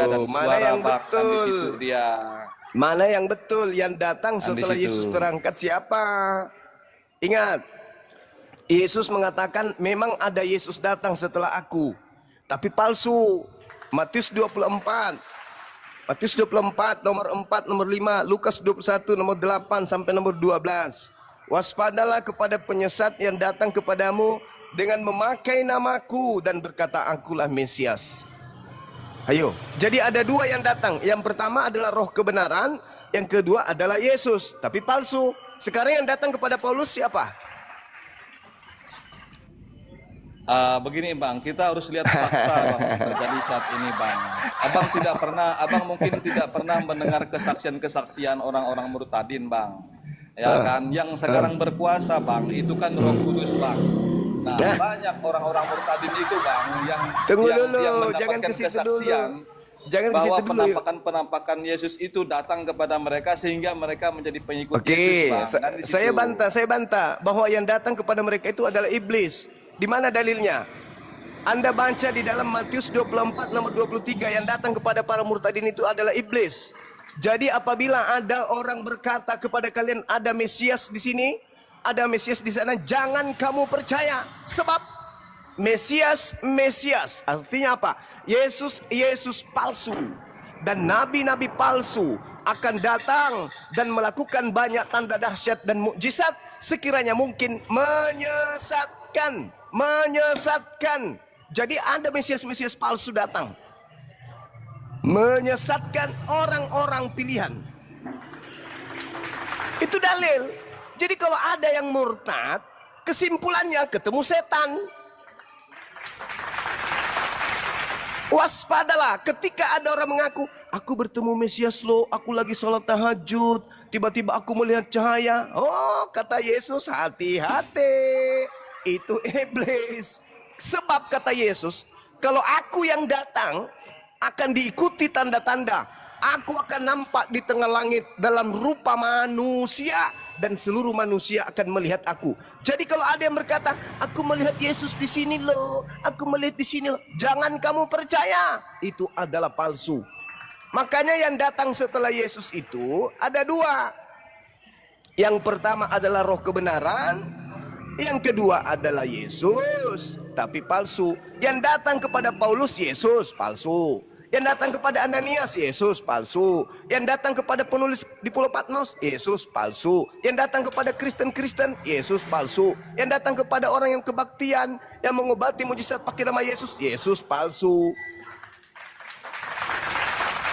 dia dan Mana suara yang bang. Kan di situ betul? dia. Mana yang betul? Yang datang Kan di setelah situ. Yesus terangkat siapa? Ingat, Yesus mengatakan memang ada Yesus datang setelah aku, tapi palsu. Matius 24. Matius 24 nomor 4 nomor 5, Lukas 21 nomor 8 sampai nomor 12. Waspadalah kepada penyesat yang datang kepadamu dengan memakai namaku dan berkata akulah Mesias. Ayo, jadi ada dua yang datang. Yang pertama adalah roh kebenaran, yang kedua adalah Yesus, tapi palsu. Sekarang yang datang kepada Paulus siapa? Begini bang, kita harus lihat fakta bang yang terjadi saat ini bang. Abang mungkin tidak pernah mendengar kesaksian-kesaksian orang-orang murtadin bang. Ya kan, yang sekarang berkuasa bang, itu kan Roh Kudus bang. Nah, banyak orang-orang murtadin itu bang yang Tunggu dulu, yang jangan mendapatkan ke situ kesaksian dulu. Jangan ke bahwa situ dulu. penampakan Yesus itu datang kepada mereka sehingga mereka menjadi pengikut Oke, Yesus bang. Kan di saya situ. bantah bahwa yang datang kepada mereka itu adalah iblis. Di mana dalilnya? Anda baca di dalam Matius 24 nomor 23, yang datang kepada para murtadin itu adalah iblis. Jadi apabila ada orang berkata kepada kalian ada Mesias di sini, ada Mesias di sana, jangan kamu percaya. Sebab Mesias artinya apa? Yesus palsu. Dan nabi-nabi palsu akan datang dan melakukan banyak tanda dahsyat dan mukjizat sekiranya mungkin menyesatkan. Jadi ada Mesias palsu datang menyesatkan orang-orang pilihan. Itu dalil. Jadi kalau ada yang murtad, kesimpulannya ketemu setan. Waspadalah ketika ada orang mengaku, aku bertemu Mesias loh, aku lagi sholat tahajud, tiba-tiba aku melihat cahaya. Oh, kata Yesus, hati-hati, itu iblis. Sebab kata Yesus, kalau aku yang datang akan diikuti tanda-tanda. Aku akan nampak di tengah langit dalam rupa manusia, dan seluruh manusia akan melihat aku. Jadi kalau ada yang berkata, aku melihat Yesus di sini loh, aku melihat di sini loh, jangan kamu percaya, itu adalah palsu. Makanya yang datang setelah Yesus itu ada dua. Yang pertama adalah roh kebenaran, yang kedua adalah Yesus, tapi palsu. Yang datang kepada Paulus, Yesus, palsu. Yang datang kepada Ananias, Yesus, palsu. Yang datang kepada penulis di Pulau Patmos, Yesus, palsu. Yang datang kepada Kristen-Kristen, Yesus, palsu. Yang datang kepada orang yang kebaktian, yang mengobati mujizat pakai nama Yesus, Yesus, palsu.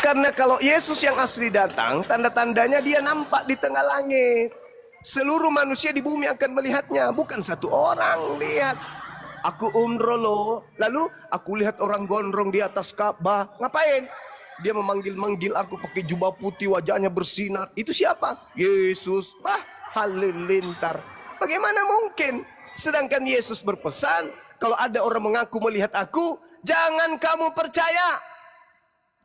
Karena kalau Yesus yang asli datang, tanda-tandanya dia nampak di tengah langit. Seluruh manusia di bumi akan melihatnya, bukan satu orang lihat. Aku umroh loh, lalu aku lihat orang gondrong di atas Ka'bah. Ngapain? Dia memanggil-manggil aku pakai jubah putih, wajahnya bersinar. Itu siapa? Yesus. Wah, halilintar. Bagaimana mungkin? Sedangkan Yesus berpesan, kalau ada orang mengaku melihat aku, jangan kamu percaya.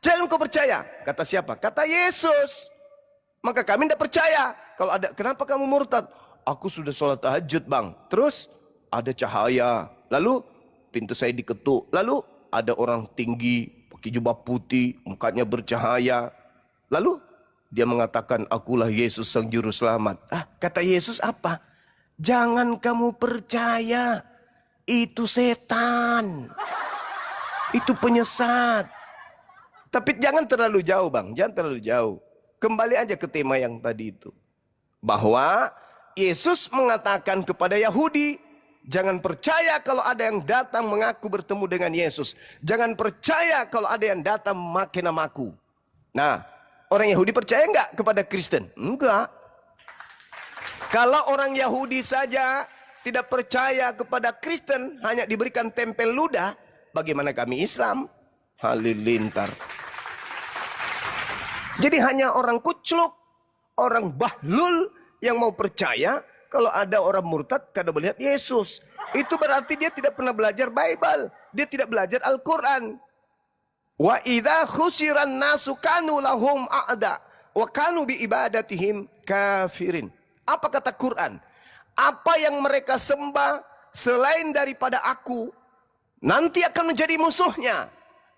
Jangan kau percaya. Kata siapa? Kata Yesus. Maka kami tidak percaya. Kalau ada, kenapa kamu murtad? Aku sudah sholat tahajud bang. Terus ada cahaya. Lalu pintu saya diketuk. Lalu ada orang tinggi pakai jubah putih, mukanya bercahaya. Lalu dia mengatakan, akulah Yesus sang juru selamat. Kata Yesus apa? Jangan kamu percaya. Itu setan. Itu penyesat. Tapi jangan terlalu jauh bang, jangan terlalu jauh. Kembali aja ke tema yang tadi itu. Bahwa Yesus mengatakan kepada Yahudi, jangan percaya kalau ada yang datang mengaku bertemu dengan Yesus. Jangan percaya kalau ada yang datang memakai namaku. Nah, orang Yahudi percaya enggak kepada Kristen? Enggak. Kalau orang Yahudi saja tidak percaya kepada Kristen, hanya diberikan tempel ludah, bagaimana kami Islam? Halilintar. Jadi hanya orang kucluk, orang bahlul yang mau percaya kalau ada orang murtad karena melihat Yesus. Itu berarti dia tidak pernah belajar Bible. Dia tidak belajar Al-Quran. Wa idza khusiran nasu kanu lahum a'da wa kanu bi ibadatihim kafirin. Apa kata Quran? Apa yang mereka sembah selain daripada aku nanti akan menjadi musuhnya.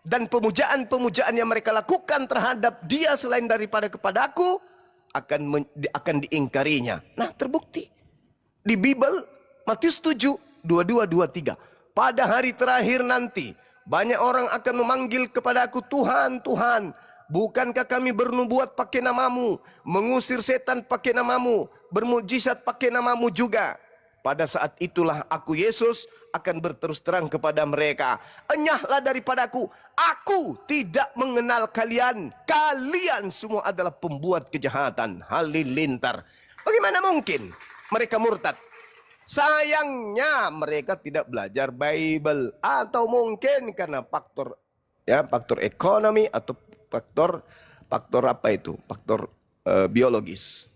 dan pemujaan-pemujaan yang mereka lakukan terhadap dia selain daripada kepadaku akan diingkarinya. Nah, terbukti di Bible Matius 7 22 23. Pada hari terakhir nanti banyak orang akan memanggil kepadaku, Tuhan, Tuhan, bukankah kami bernubuat pakai namamu, mengusir setan pakai namamu, bermukjizat pakai namamu juga? Pada saat itulah aku Yesus akan berterus terang kepada mereka, enyahlah daripadaku, aku tidak mengenal kalian. Kalian semua adalah pembuat kejahatan. Halilintar. Bagaimana mungkin mereka murtad? Sayangnya mereka tidak belajar Bible, atau mungkin karena faktor ekonomi atau faktor apa itu? Faktor biologis.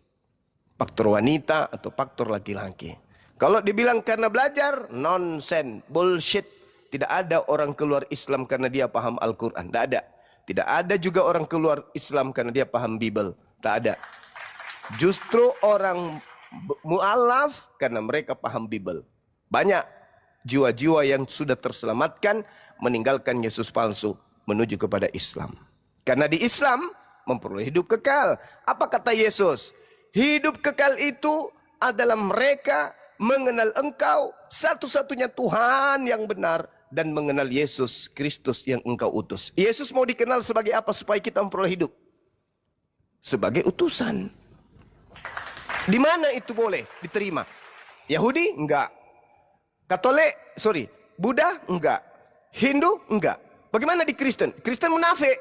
Faktor wanita atau faktor laki-laki. Kalau dibilang karena belajar, nonsense, bullshit. Tidak ada orang keluar Islam karena dia paham Al-Quran. Tidak ada. Tidak ada juga orang keluar Islam karena dia paham Bible. Tak ada. Justru orang mu'alaf karena mereka paham Bible. Banyak jiwa-jiwa yang sudah terselamatkan meninggalkan Yesus palsu menuju kepada Islam. Karena di Islam memperoleh hidup kekal. Apa kata Yesus? Hidup kekal itu adalah mereka mengenal Engkau satu-satunya Tuhan yang benar dan mengenal Yesus Kristus yang Engkau utus. Yesus mau dikenal sebagai apa supaya kita memperoleh hidup? Sebagai utusan. Di mana itu boleh diterima? Yahudi? Enggak. Buddha? Enggak. Hindu? Enggak. Bagaimana di Kristen? Kristen munafik.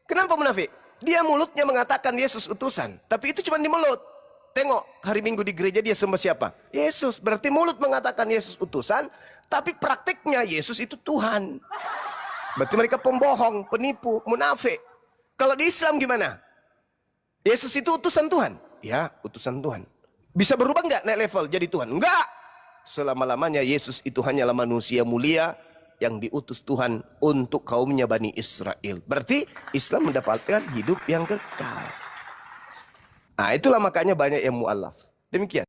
Kenapa munafik? Dia mulutnya mengatakan Yesus utusan, tapi itu cuma di mulut. Tengok, hari Minggu di gereja dia sembah siapa? Yesus. Berarti mulut mengatakan Yesus utusan, tapi praktiknya Yesus itu Tuhan. Berarti mereka pembohong, penipu, munafik. Kalau di Islam gimana? Yesus itu utusan Tuhan? Ya, utusan Tuhan. Bisa berubah nggak naik level jadi Tuhan? Enggak. Selama-lamanya Yesus itu hanyalah manusia mulia yang diutus Tuhan untuk kaumnya Bani Israel. Berarti Islam mendapatkan hidup yang kekal. Nah, itulah makanya banyak yang mu'alaf. Demikian.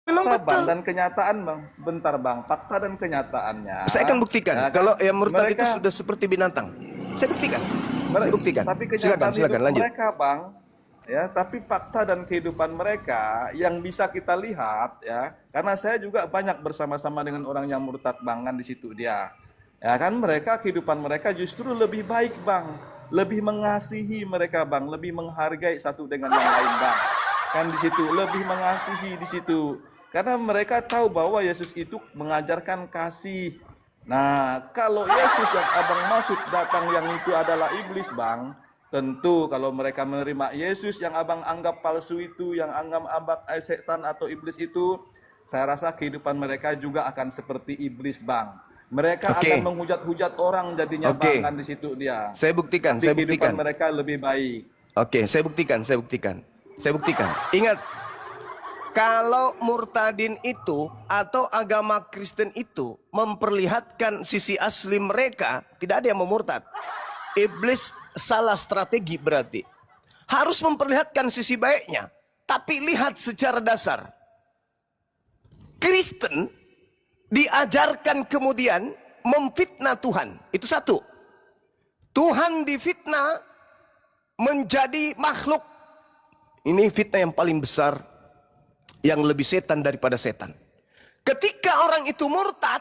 Memang Fakta, Bang, betul. dan kenyataan, Bang. Sebentar, Bang. Fakta dan kenyataannya. Saya akan buktikan. Ya kan? Kalau yang murtad itu Mereka- sudah seperti binatang. Saya buktikan. Saya buktikan. Tapi Silakan, kenyataan silakan hidup lanjut. mereka, Bang, ya, tapi fakta dan kehidupan mereka yang bisa kita lihat, ya, karena saya juga banyak bersama-sama dengan orang yang murtad, Bang, kan di situ dia, ya kan, mereka kehidupan mereka justru lebih baik, Bang, lebih mengasihi mereka, Bang, lebih menghargai satu dengan yang lain, Bang, kan di situ lebih mengasihi di situ, karena mereka tahu bahwa Yesus itu mengajarkan kasih. Nah, kalau Yesus yang abang maksud datang yang itu adalah iblis, Bang, tentu kalau mereka menerima Yesus yang abang anggap palsu itu, yang anggap setan atau iblis itu, saya rasa kehidupan mereka juga akan seperti iblis, Bang. Mereka Oke. akan menghujat-hujat orang jadinya, Oke. Bang, kan di situ dia. Saya buktikan, Tapi saya kehidupan buktikan. mereka lebih baik. Oke, saya buktikan. Saya buktikan. Ingat, kalau murtadin itu atau agama Kristen itu memperlihatkan sisi asli mereka, tidak ada yang mau murtad. Iblis salah strategi berarti. Harus memperlihatkan sisi baiknya, tapi lihat secara dasar. Kristen diajarkan kemudian memfitnah Tuhan. Itu satu. Tuhan difitnah menjadi makhluk. Ini fitnah yang paling besar, yang lebih setan daripada setan. Ketika orang itu murtad,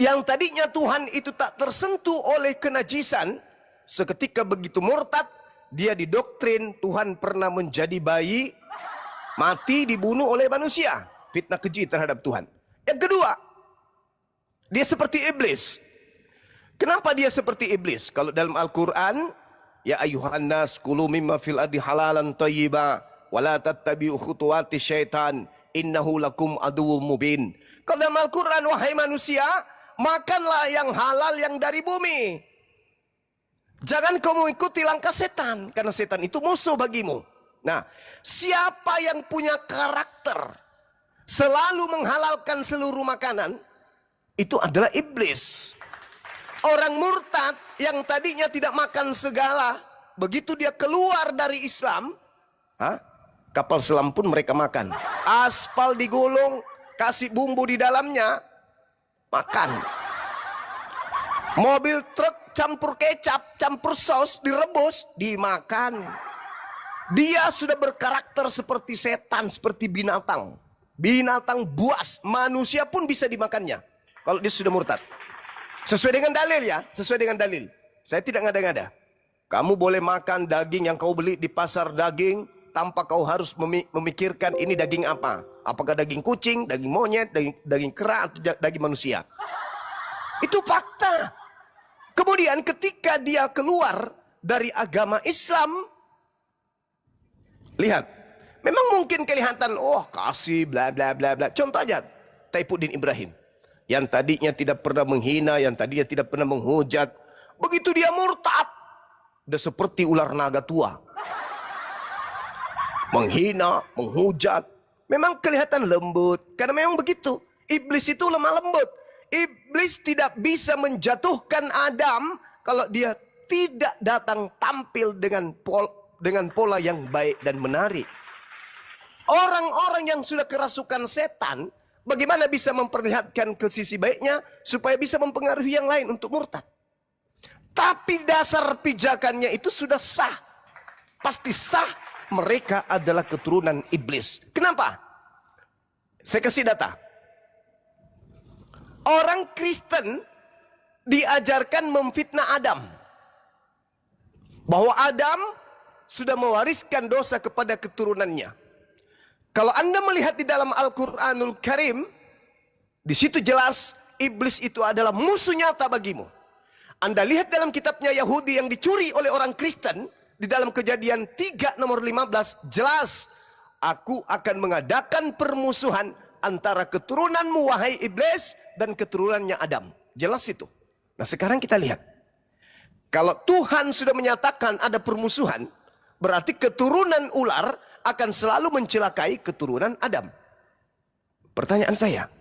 yang tadinya Tuhan itu tak tersentuh oleh kenajisan, seketika begitu murtad, dia didoktrin Tuhan pernah menjadi bayi, mati dibunuh oleh manusia. Fitnah keji terhadap Tuhan. Yang kedua, dia seperti iblis. Kenapa dia seperti iblis? Kalau dalam Al-Quran, Ya ayuhan nas kulu mimma fil ardi halalan thayyiba wa la tattabi'u khutuwati syaitan innahu lakum aduwwum mubin. Kalau dalam Al-Quran, wahai manusia, makanlah yang halal yang dari bumi. Jangan kau mengikuti langkah setan, karena setan itu musuh bagimu. Nah, siapa yang punya karakter selalu menghalalkan seluruh makanan, itu adalah iblis. Orang murtad yang tadinya tidak makan segala, begitu dia keluar dari Islam, kapal selam pun mereka makan. Aspal digulung, kasih bumbu di dalamnya, makan. Mobil truk campur kecap, campur saus, direbus, dimakan. Dia sudah berkarakter seperti setan, seperti binatang. Binatang buas, manusia pun bisa dimakannya kalau dia sudah murtad. Sesuai dengan dalil ya, sesuai dengan dalil. Saya tidak ngada-ngada. Kamu boleh makan daging yang kau beli di pasar daging tanpa kau harus memikirkan ini daging apa. Apakah daging kucing, daging monyet, daging kera, atau daging manusia. Itu fakta. Kemudian ketika dia keluar dari agama Islam, lihat, memang mungkin kelihatan, oh kasih bla bla bla bla. Contoh aja, Taifuddin Ibrahim. Yang tadinya tidak pernah menghina, yang tadinya tidak pernah menghujat. Begitu dia murtad, udah seperti ular naga tua. Menghina, menghujat. Memang kelihatan lembut, karena memang begitu. Iblis itu lemah lembut. Iblis tidak bisa menjatuhkan Adam kalau dia tidak datang tampil dengan pola yang baik dan menarik. Orang-orang yang sudah kerasukan setan, bagaimana bisa memperlihatkan ke sisi baiknya supaya bisa mempengaruhi yang lain untuk murtad. Tapi dasar pijakannya itu sudah sah. Pasti sah, mereka adalah keturunan iblis. Kenapa? Saya kasih data. Orang Kristen diajarkan memfitnah Adam. Bahwa Adam sudah mewariskan dosa kepada keturunannya. Kalau Anda melihat di dalam Al-Quranul Karim, di situ jelas iblis itu adalah musuh nyata bagimu. Anda lihat dalam kitabnya Yahudi yang dicuri oleh orang Kristen, di dalam Kejadian 3 nomor 15, jelas, aku akan mengadakan permusuhan antara keturunanmu wahai iblis dan keturunannya Adam. Jelas itu. Nah sekarang kita lihat. Kalau Tuhan sudah menyatakan ada permusuhan, berarti keturunan ular akan selalu mencelakai keturunan Adam. Pertanyaan saya,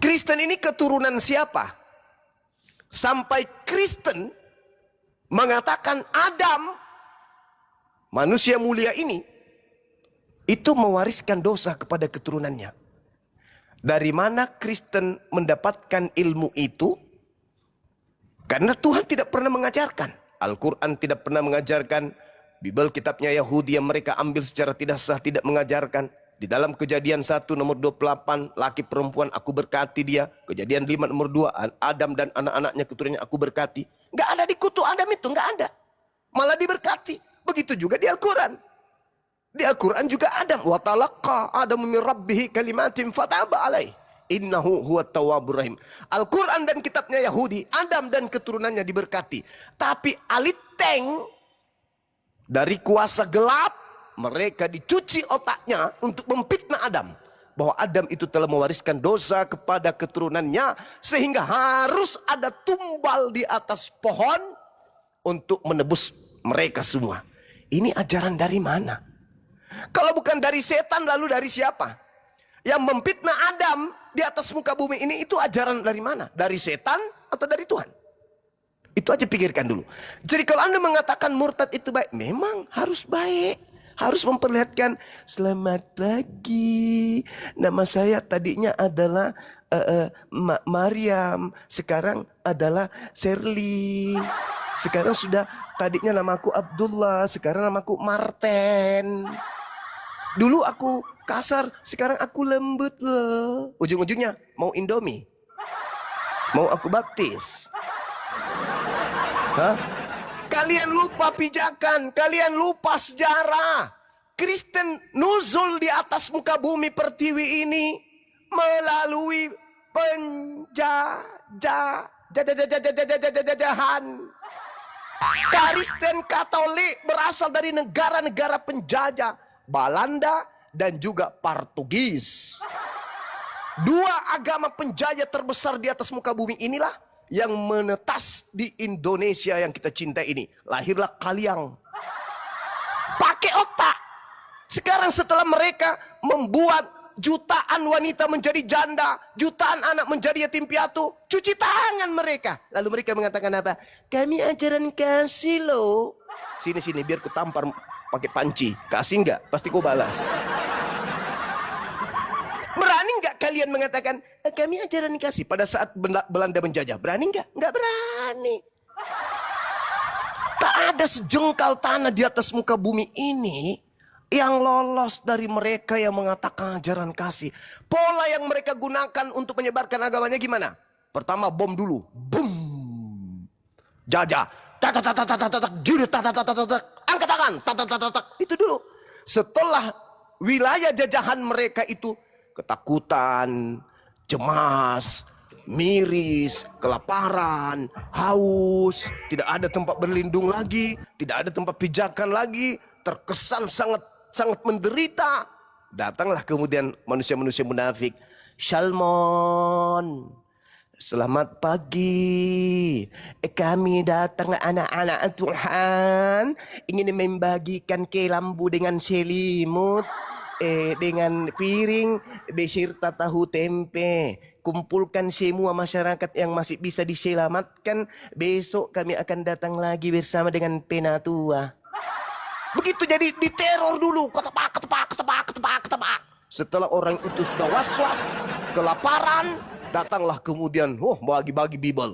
Kristen ini keturunan siapa? Sampai Kristen mengatakan Adam, manusia mulia ini, itu mewariskan dosa kepada keturunannya. Dari mana Kristen mendapatkan ilmu itu? Karena Tuhan tidak pernah mengajarkan. Al-Quran tidak pernah mengajarkan. Bible kitabnya Yahudi yang mereka ambil secara tidak sah tidak mengajarkan. Di dalam Kejadian 1 nomor 28, laki perempuan aku berkati dia. Kejadian 5 nomor 2, Adam dan anak-anaknya keturunannya aku berkati. Nggak ada di kutu Adam itu, nggak ada. Malah diberkati. Begitu juga di Al-Quran. Di Al-Quran juga Adam. Wa talaqa Adamu min rabbihi kalimatin fataba alaih. Innahu huwa tawwabur rahim. Al-Quran dan kitabnya Yahudi, Adam dan keturunannya diberkati. Tapi aliteng dari kuasa gelap, mereka dicuci otaknya untuk memfitnah Adam. Bahwa Adam itu telah mewariskan dosa kepada keturunannya, sehingga harus ada tumbal di atas pohon untuk menebus mereka semua. Ini ajaran dari mana? Kalau bukan dari setan, lalu dari siapa? Yang memfitnah Adam di atas muka bumi ini, itu ajaran dari mana? Dari setan atau dari Tuhan? Itu aja pikirkan dulu. Jadi kalau Anda mengatakan murtad itu baik, memang harus baik. Harus memperlihatkan, selamat pagi, nama saya tadinya adalah Mariam, sekarang adalah Shirley. Sekarang sudah, tadinya namaku Abdullah, sekarang namaku Marten. Dulu aku kasar, sekarang aku lembut loh. Ujung-ujungnya mau Indomie, mau aku baptis. Hah? Kalian lupa pijakan, kalian lupa sejarah. Kristen nuzul di atas muka bumi pertiwi ini melalui penjajahan. Kristen Katolik berasal dari negara-negara penjajah, Belanda dan juga Portugis. Dua agama penjajah terbesar di atas muka bumi inilah yang menetas di Indonesia yang kita cintai ini. Lahirlah kalian. Pakai otak. Sekarang setelah mereka membuat jutaan wanita menjadi janda, jutaan anak menjadi yatim piatu, cuci tangan mereka. Lalu mereka mengatakan apa? Kami ajaran kasih loh. Sini biar ku tampar pakai panci. Kasih enggak? Pasti kau balas. Berani enggak kalian mengatakan kami ajaran kasih pada saat Belanda menjajah? Berani enggak? Enggak berani. Tak ada sejengkal tanah di atas muka bumi ini yang lolos dari mereka yang mengatakan ajaran kasih. Pola yang mereka gunakan untuk menyebarkan agamanya gimana? Pertama bom dulu. Boom. Jajah. Angkat tangan. Itu dulu. Setelah wilayah jajahan mereka itu ketakutan, cemas, miris, kelaparan, haus, tidak ada tempat berlindung lagi, tidak ada tempat pijakan lagi, terkesan sangat menderita. Datanglah kemudian manusia-manusia munafik. Shalom, selamat pagi. Kami datang anak-anak Tuhan, ingin membagikan kelambu dengan selimut, dengan piring beserta tahu tempe. Kumpulkan semua masyarakat yang masih bisa diselamatkan. Besok kami akan datang lagi bersama dengan penatua. Begitu jadi diteror dulu, ketepak. Setelah orang itu sudah was-was, kelaparan, datanglah kemudian, bagi-bagi Bible.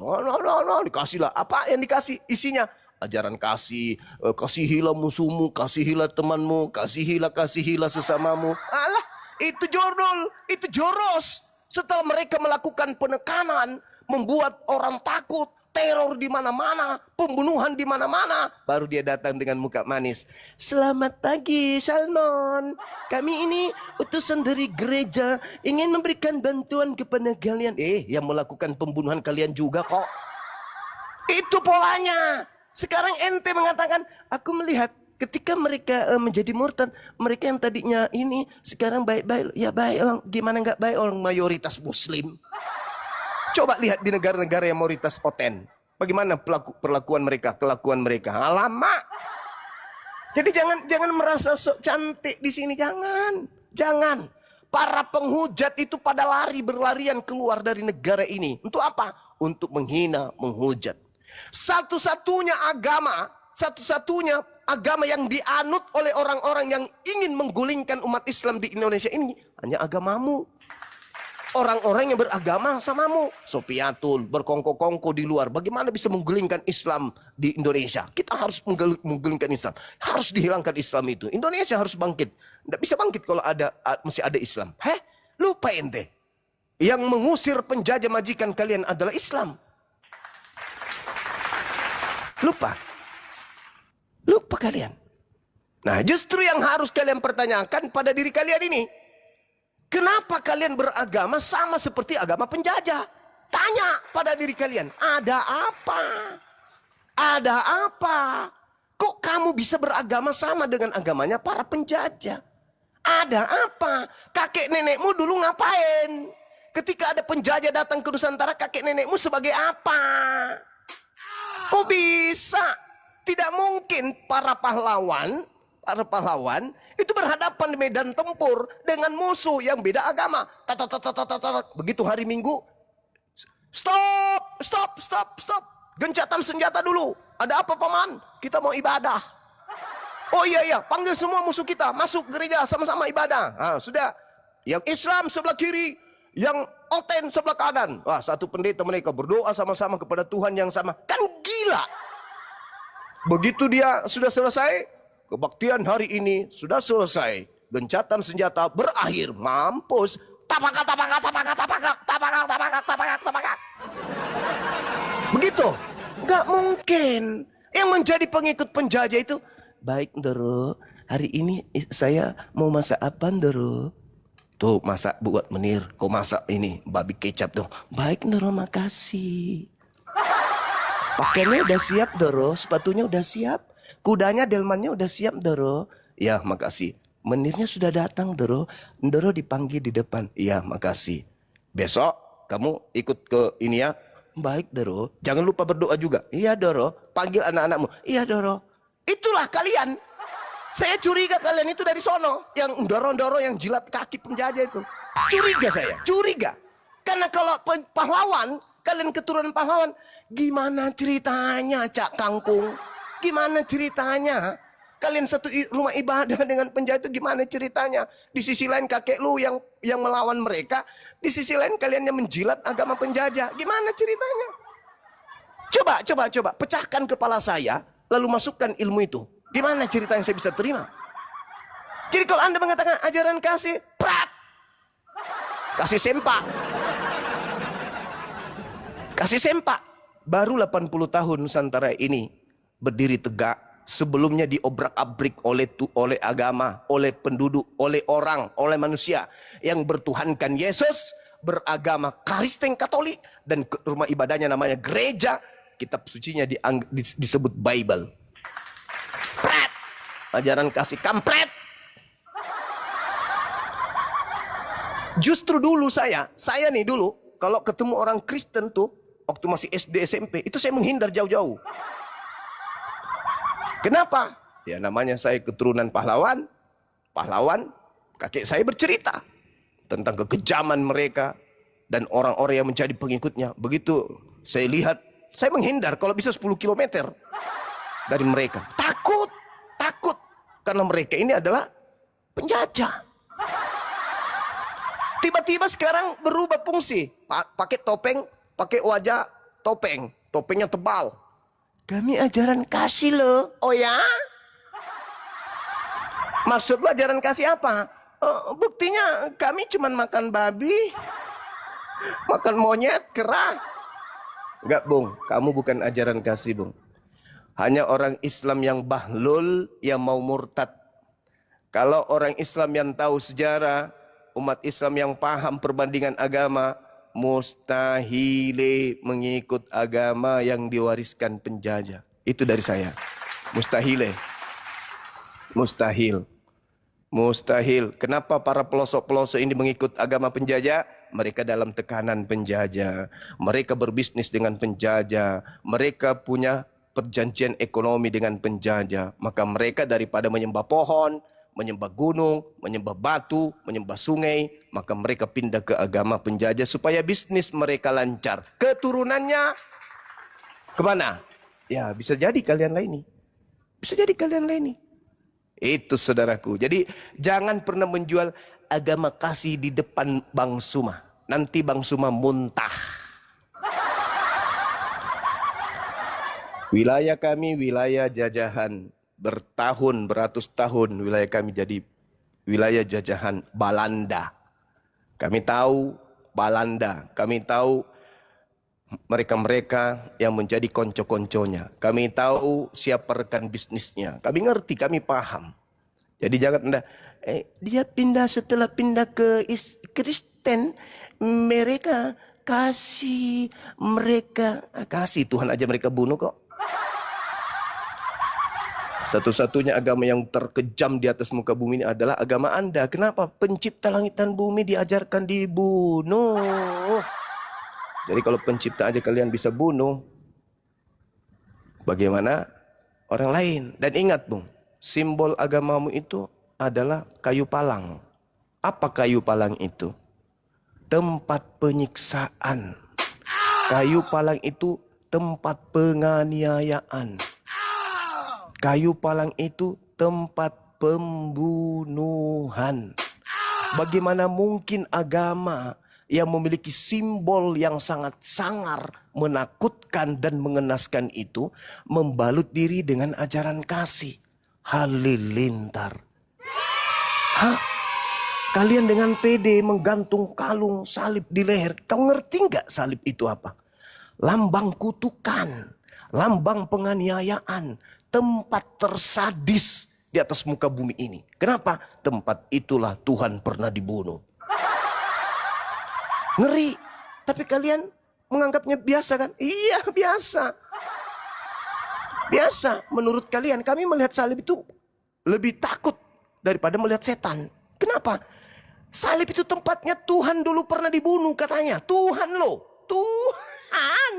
Dikasihlah. Apa yang dikasih? Isinya ajaran kasih, kasihilah musuhmu, kasihilah temanmu, kasihilah sesamamu. Alah, itu jordol, itu joros. Setelah mereka melakukan penekanan, membuat orang takut, teror di mana-mana, pembunuhan di mana-mana, baru dia datang dengan muka manis. Selamat pagi, Salmon. Kami ini utusan dari gereja, ingin memberikan bantuan kepada kalian. Yang melakukan pembunuhan kalian juga kok. Itu polanya. Sekarang ente mengatakan, aku melihat ketika mereka menjadi murtad, mereka yang tadinya ini sekarang baik-baik. Ya baik, orang gimana nggak baik, orang mayoritas Muslim. Coba lihat di negara-negara yang mayoritas oten. Bagaimana perlakuan mereka, kelakuan mereka. Alamak. Jadi jangan merasa sok cantik di sini, jangan. Para penghujat itu pada berlarian keluar dari negara ini. Untuk apa? Untuk menghina, menghujat. Satu-satunya agama yang dianut oleh orang-orang yang ingin menggulingkan umat Islam di Indonesia ini hanya agamamu. Orang-orang yang beragama samamu, Sopiatul, berkongko-kongko di luar. Bagaimana bisa menggulingkan Islam di Indonesia? Kita harus menggulingkan Islam. Harus dihilangkan Islam itu. Indonesia harus bangkit. Tidak bisa bangkit kalau masih ada Islam. Lupa ente. Yang mengusir penjajah majikan kalian adalah Islam. Lupa kalian. Nah, justru yang harus kalian pertanyakan pada diri kalian ini. Kenapa kalian beragama sama seperti agama penjajah? Tanya pada diri kalian, ada apa? Ada apa? Kok kamu bisa beragama sama dengan agamanya para penjajah? Ada apa? Kakek nenekmu dulu ngapain? Ketika ada penjajah datang ke Nusantara, kakek nenekmu sebagai apa? Kok bisa? Tidak mungkin para pahlawan itu berhadapan di medan tempur dengan musuh yang beda agama. Begitu hari Minggu, stop. Gencatan senjata dulu. Ada apa paman? Kita mau ibadah. Oh iya, panggil semua musuh kita masuk gereja sama-sama ibadah. Sudah. Yang Islam sebelah kiri, yang Oten sebelah kanan. Satu pendeta mereka berdoa sama-sama kepada Tuhan yang sama. Kan gila. Begitu dia sudah selesai, kebaktian hari ini sudah selesai. Gencatan senjata berakhir. Mampus. Tapak. Begitu. Gak mungkin. Yang menjadi pengikut penjajah itu, baik Ndoro, hari ini saya mau masak apa Ndoro? Tuh masak buat Menir. Kau masak ini babi kecap tuh. Baik Ndoro, makasih. Pakaiannya udah siap, Doro. Sepatunya udah siap. Kudanya, delmannya udah siap, Doro. Ya, makasih. Menirnya sudah datang, Doro. Doro dipanggil di depan. Ya, makasih. Besok kamu ikut ke ini ya. Baik, Doro. Jangan lupa berdoa juga. Iya, Doro. Panggil anak-anakmu. Iya, Doro. Itulah kalian. Saya curiga kalian itu dari sono. Yang dorong-dorong, yang jilat kaki penjajah itu. Curiga saya. Curiga. Karena kalau pahlawan, kalian keturunan pahlawan, gimana ceritanya Cak Kangkung? Gimana ceritanya? Kalian satu rumah ibadah dengan penjahat itu gimana ceritanya? Di sisi lain kakek lu yang melawan mereka, di sisi lain kalian yang menjilat agama penjajah. Gimana ceritanya? Coba, pecahkan kepala saya, lalu masukkan ilmu itu. Gimana cerita yang saya bisa terima? Jadi kalau Anda mengatakan ajaran kasih, prat, kasih sempak. Kasih sempak. Baru 80 tahun Nusantara ini berdiri tegak. Sebelumnya diobrak-abrik oleh agama, oleh penduduk, oleh orang, oleh manusia yang bertuhankan Yesus, beragama Kristen Katolik, dan rumah ibadahnya namanya gereja. Kitab sucinya disebut Bible. Pret. Ajaran kasih kampret. Justru dulu saya nih dulu kalau ketemu orang Kristen tuh waktu masih SD SMP itu saya menghindar jauh-jauh. Kenapa? Ya namanya saya keturunan pahlawan. Kakek saya bercerita tentang kekejaman mereka dan orang-orang yang menjadi pengikutnya. Begitu saya lihat, saya menghindar kalau bisa 10 km dari mereka. Takut. Karena mereka ini adalah penjajah. Tiba-tiba sekarang berubah fungsi. Pakai topeng, pakai wajah topeng. Topengnya tebal. Kami ajaran kasih loh. Oh ya? Maksud lo ajaran kasih apa? Buktinya kami cuma makan babi, makan monyet, kera. Enggak, Bung. Kamu bukan ajaran kasih, Bung. Hanya orang Islam yang bahlul yang mau murtad. Kalau orang Islam yang tahu sejarah, umat Islam yang paham perbandingan agama, mustahil mengikut agama yang diwariskan penjajah. Itu dari saya. Mustahil. Kenapa para pelosok-pelosok ini mengikut agama penjajah? Mereka dalam tekanan penjajah. Mereka berbisnis dengan penjajah. Mereka punya perjanjian ekonomi dengan penjajah. Maka mereka daripada menyembah pohon, menyembah gunung, menyembah batu, menyembah sungai, maka mereka pindah ke agama penjajah supaya bisnis mereka lancar. Keturunannya kemana? Ya bisa jadi kalian lain nih. Itu saudaraku. Jadi jangan pernah menjual agama kasih di depan Bang Suma. Nanti Bang Suma muntah. Wilayah kami wilayah jajahan. Beratus tahun wilayah kami jadi wilayah jajahan Belanda. Kami tahu Belanda. Kami tahu mereka-mereka yang menjadi konco-konconya. Kami tahu siapa rekan bisnisnya. Kami ngerti, kami paham. Jadi jangan Anda, dia setelah pindah ke Kristen, mereka kasih Tuhan aja mereka bunuh kok. Satu-satunya agama yang terkejam di atas muka bumi ini adalah agama Anda. Kenapa? Pencipta langit dan bumi diajarkan dibunuh. Jadi kalau pencipta aja kalian bisa bunuh, bagaimana orang lain? Dan ingat Bung, simbol agamamu itu adalah kayu palang. Apa kayu palang itu? Tempat penyiksaan. Kayu palang itu tempat penganiayaan. Kayu palang itu tempat pembunuhan. Bagaimana mungkin agama yang memiliki simbol yang sangat sangar, menakutkan dan mengenaskan itu membalut diri dengan ajaran kasih? Halilintar. Hah? Kalian dengan pede menggantung kalung salib di leher. Kau ngerti nggak salib itu apa? Lambang kutukan, lambang penganiayaan, tempat tersadis di atas muka bumi ini. Kenapa? Tempat itulah Tuhan pernah dibunuh. Ngeri. Tapi kalian menganggapnya biasa kan? Iya biasa. Biasa, menurut kalian kami melihat salib itu lebih takut daripada melihat setan. Kenapa? Salib itu tempatnya Tuhan dulu pernah dibunuh katanya. Tuhan loh, Tuhan.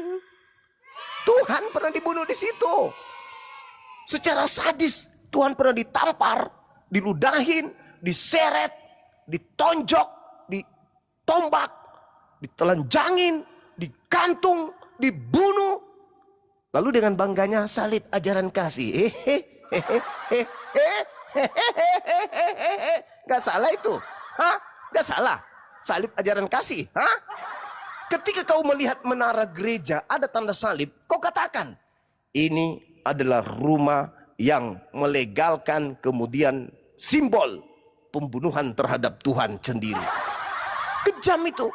Tuhan pernah dibunuh di situ. Secara sadis Tuhan pernah ditampar, diludahin, diseret, ditonjok, ditombak, ditelanjangin, digantung, dibunuh. Lalu dengan bangganya salib ajaran kasih. Gak salah itu. Hah? Gak salah. Salib ajaran kasih. Hah? Ketika kau melihat menara gereja ada tanda salib, kau katakan, ini adalah rumah yang melegalkan kemudian simbol pembunuhan terhadap Tuhan sendiri. Kejam itu.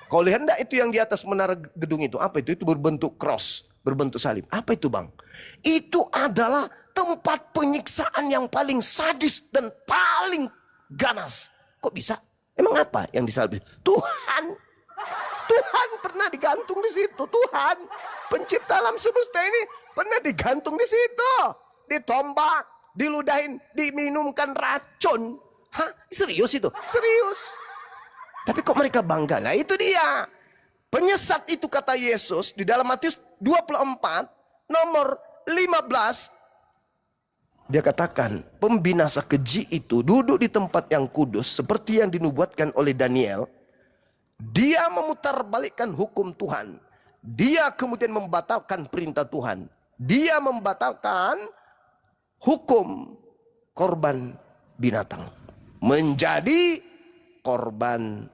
Kau lihat enggak itu yang di atas menara gedung itu? Apa itu? Itu berbentuk cross, berbentuk salib. Apa itu bang? Itu adalah tempat penyiksaan yang paling sadis dan paling ganas. Kok bisa? Emang apa yang disalib? Tuhan. Tuhan pernah digantung di situ. Tuhan, pencipta alam semesta ini pernah digantung di situ. Ditombak, diludahin, diminumkan racun. Hah? Serius itu? Serius. Tapi kok mereka bangga? Nah itu dia. Penyesat itu kata Yesus di dalam Matius 24 nomor 15. Dia katakan pembinasa keji itu duduk di tempat yang kudus seperti yang dinubuatkan oleh Daniel. Dia memutarbalikkan hukum Tuhan. Dia kemudian membatalkan perintah Tuhan. Dia membatalkan hukum korban binatang. Menjadi korban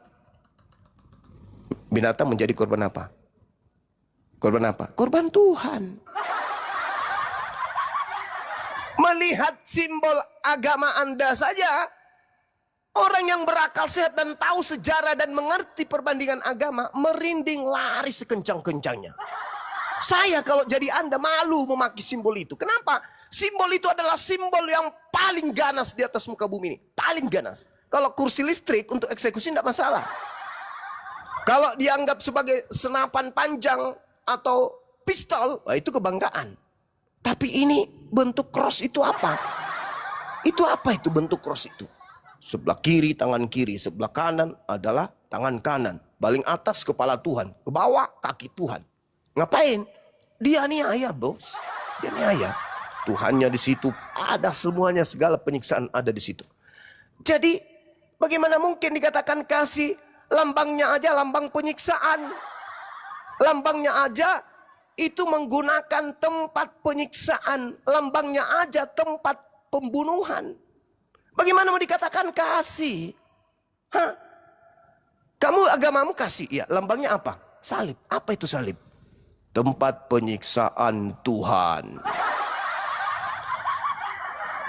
binatang, menjadi korban apa? Korban apa? Korban Tuhan. Melihat simbol agama Anda saja, orang yang berakal sehat dan tahu sejarah dan mengerti perbandingan agama, merinding lari sekencang-kencangnya. Saya kalau jadi Anda malu memaki simbol itu. Kenapa? Simbol itu adalah simbol yang paling ganas di atas muka bumi ini. Paling ganas. Kalau kursi listrik untuk eksekusi tidak masalah. Kalau dianggap sebagai senapan panjang atau pistol, wah itu kebanggaan. Tapi ini bentuk cross itu apa? Itu apa itu bentuk cross itu? Sebelah kiri tangan kiri, sebelah kanan adalah tangan kanan. Paling atas kepala Tuhan, ke bawah kaki Tuhan. Ngapain? Dia niaya bos. Dia niaya. Tuhannya di situ, ada semuanya, segala penyiksaan ada di situ. Jadi bagaimana mungkin dikatakan kasih? Lambangnya aja lambang penyiksaan. Lambangnya aja itu menggunakan tempat penyiksaan. Lambangnya aja tempat pembunuhan. Bagaimana mau dikatakan kasih? Hah? Kamu agamamu kasih, ya. Lambangnya apa? Salib. Apa itu salib? Tempat penyiksaan Tuhan.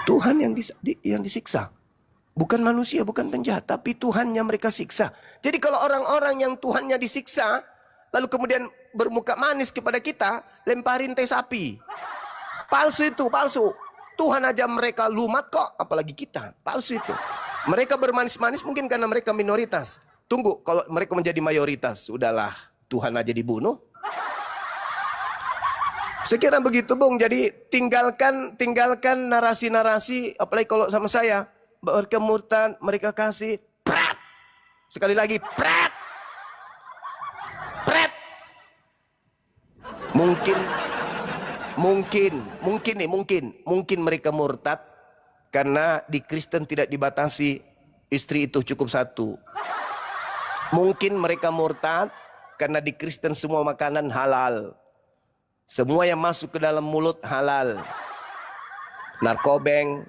Tuhan yang disiksa. Bukan manusia, bukan penjahat. Tapi Tuhannya mereka siksa. Jadi kalau orang-orang yang Tuhannya disiksa, lalu kemudian bermuka manis kepada kita, lemparin teh sapi. Palsu itu, palsu. Tuhan aja mereka lumat kok, apalagi kita. Palsu itu. Mereka bermanis-manis mungkin karena mereka minoritas. Tunggu, kalau mereka menjadi mayoritas, sudahlah, Tuhan aja dibunuh. Sekiranya begitu, Bung. Jadi tinggalkan narasi-narasi, apalagi kalau sama saya, mereka murtad, mereka kasih, prat. Sekali lagi, prat. Prat. Mungkin mereka murtad karena di Kristen tidak dibatasi istri itu cukup satu. Mungkin mereka murtad karena di Kristen semua makanan halal. Semua yang masuk ke dalam mulut halal. Narkobeng,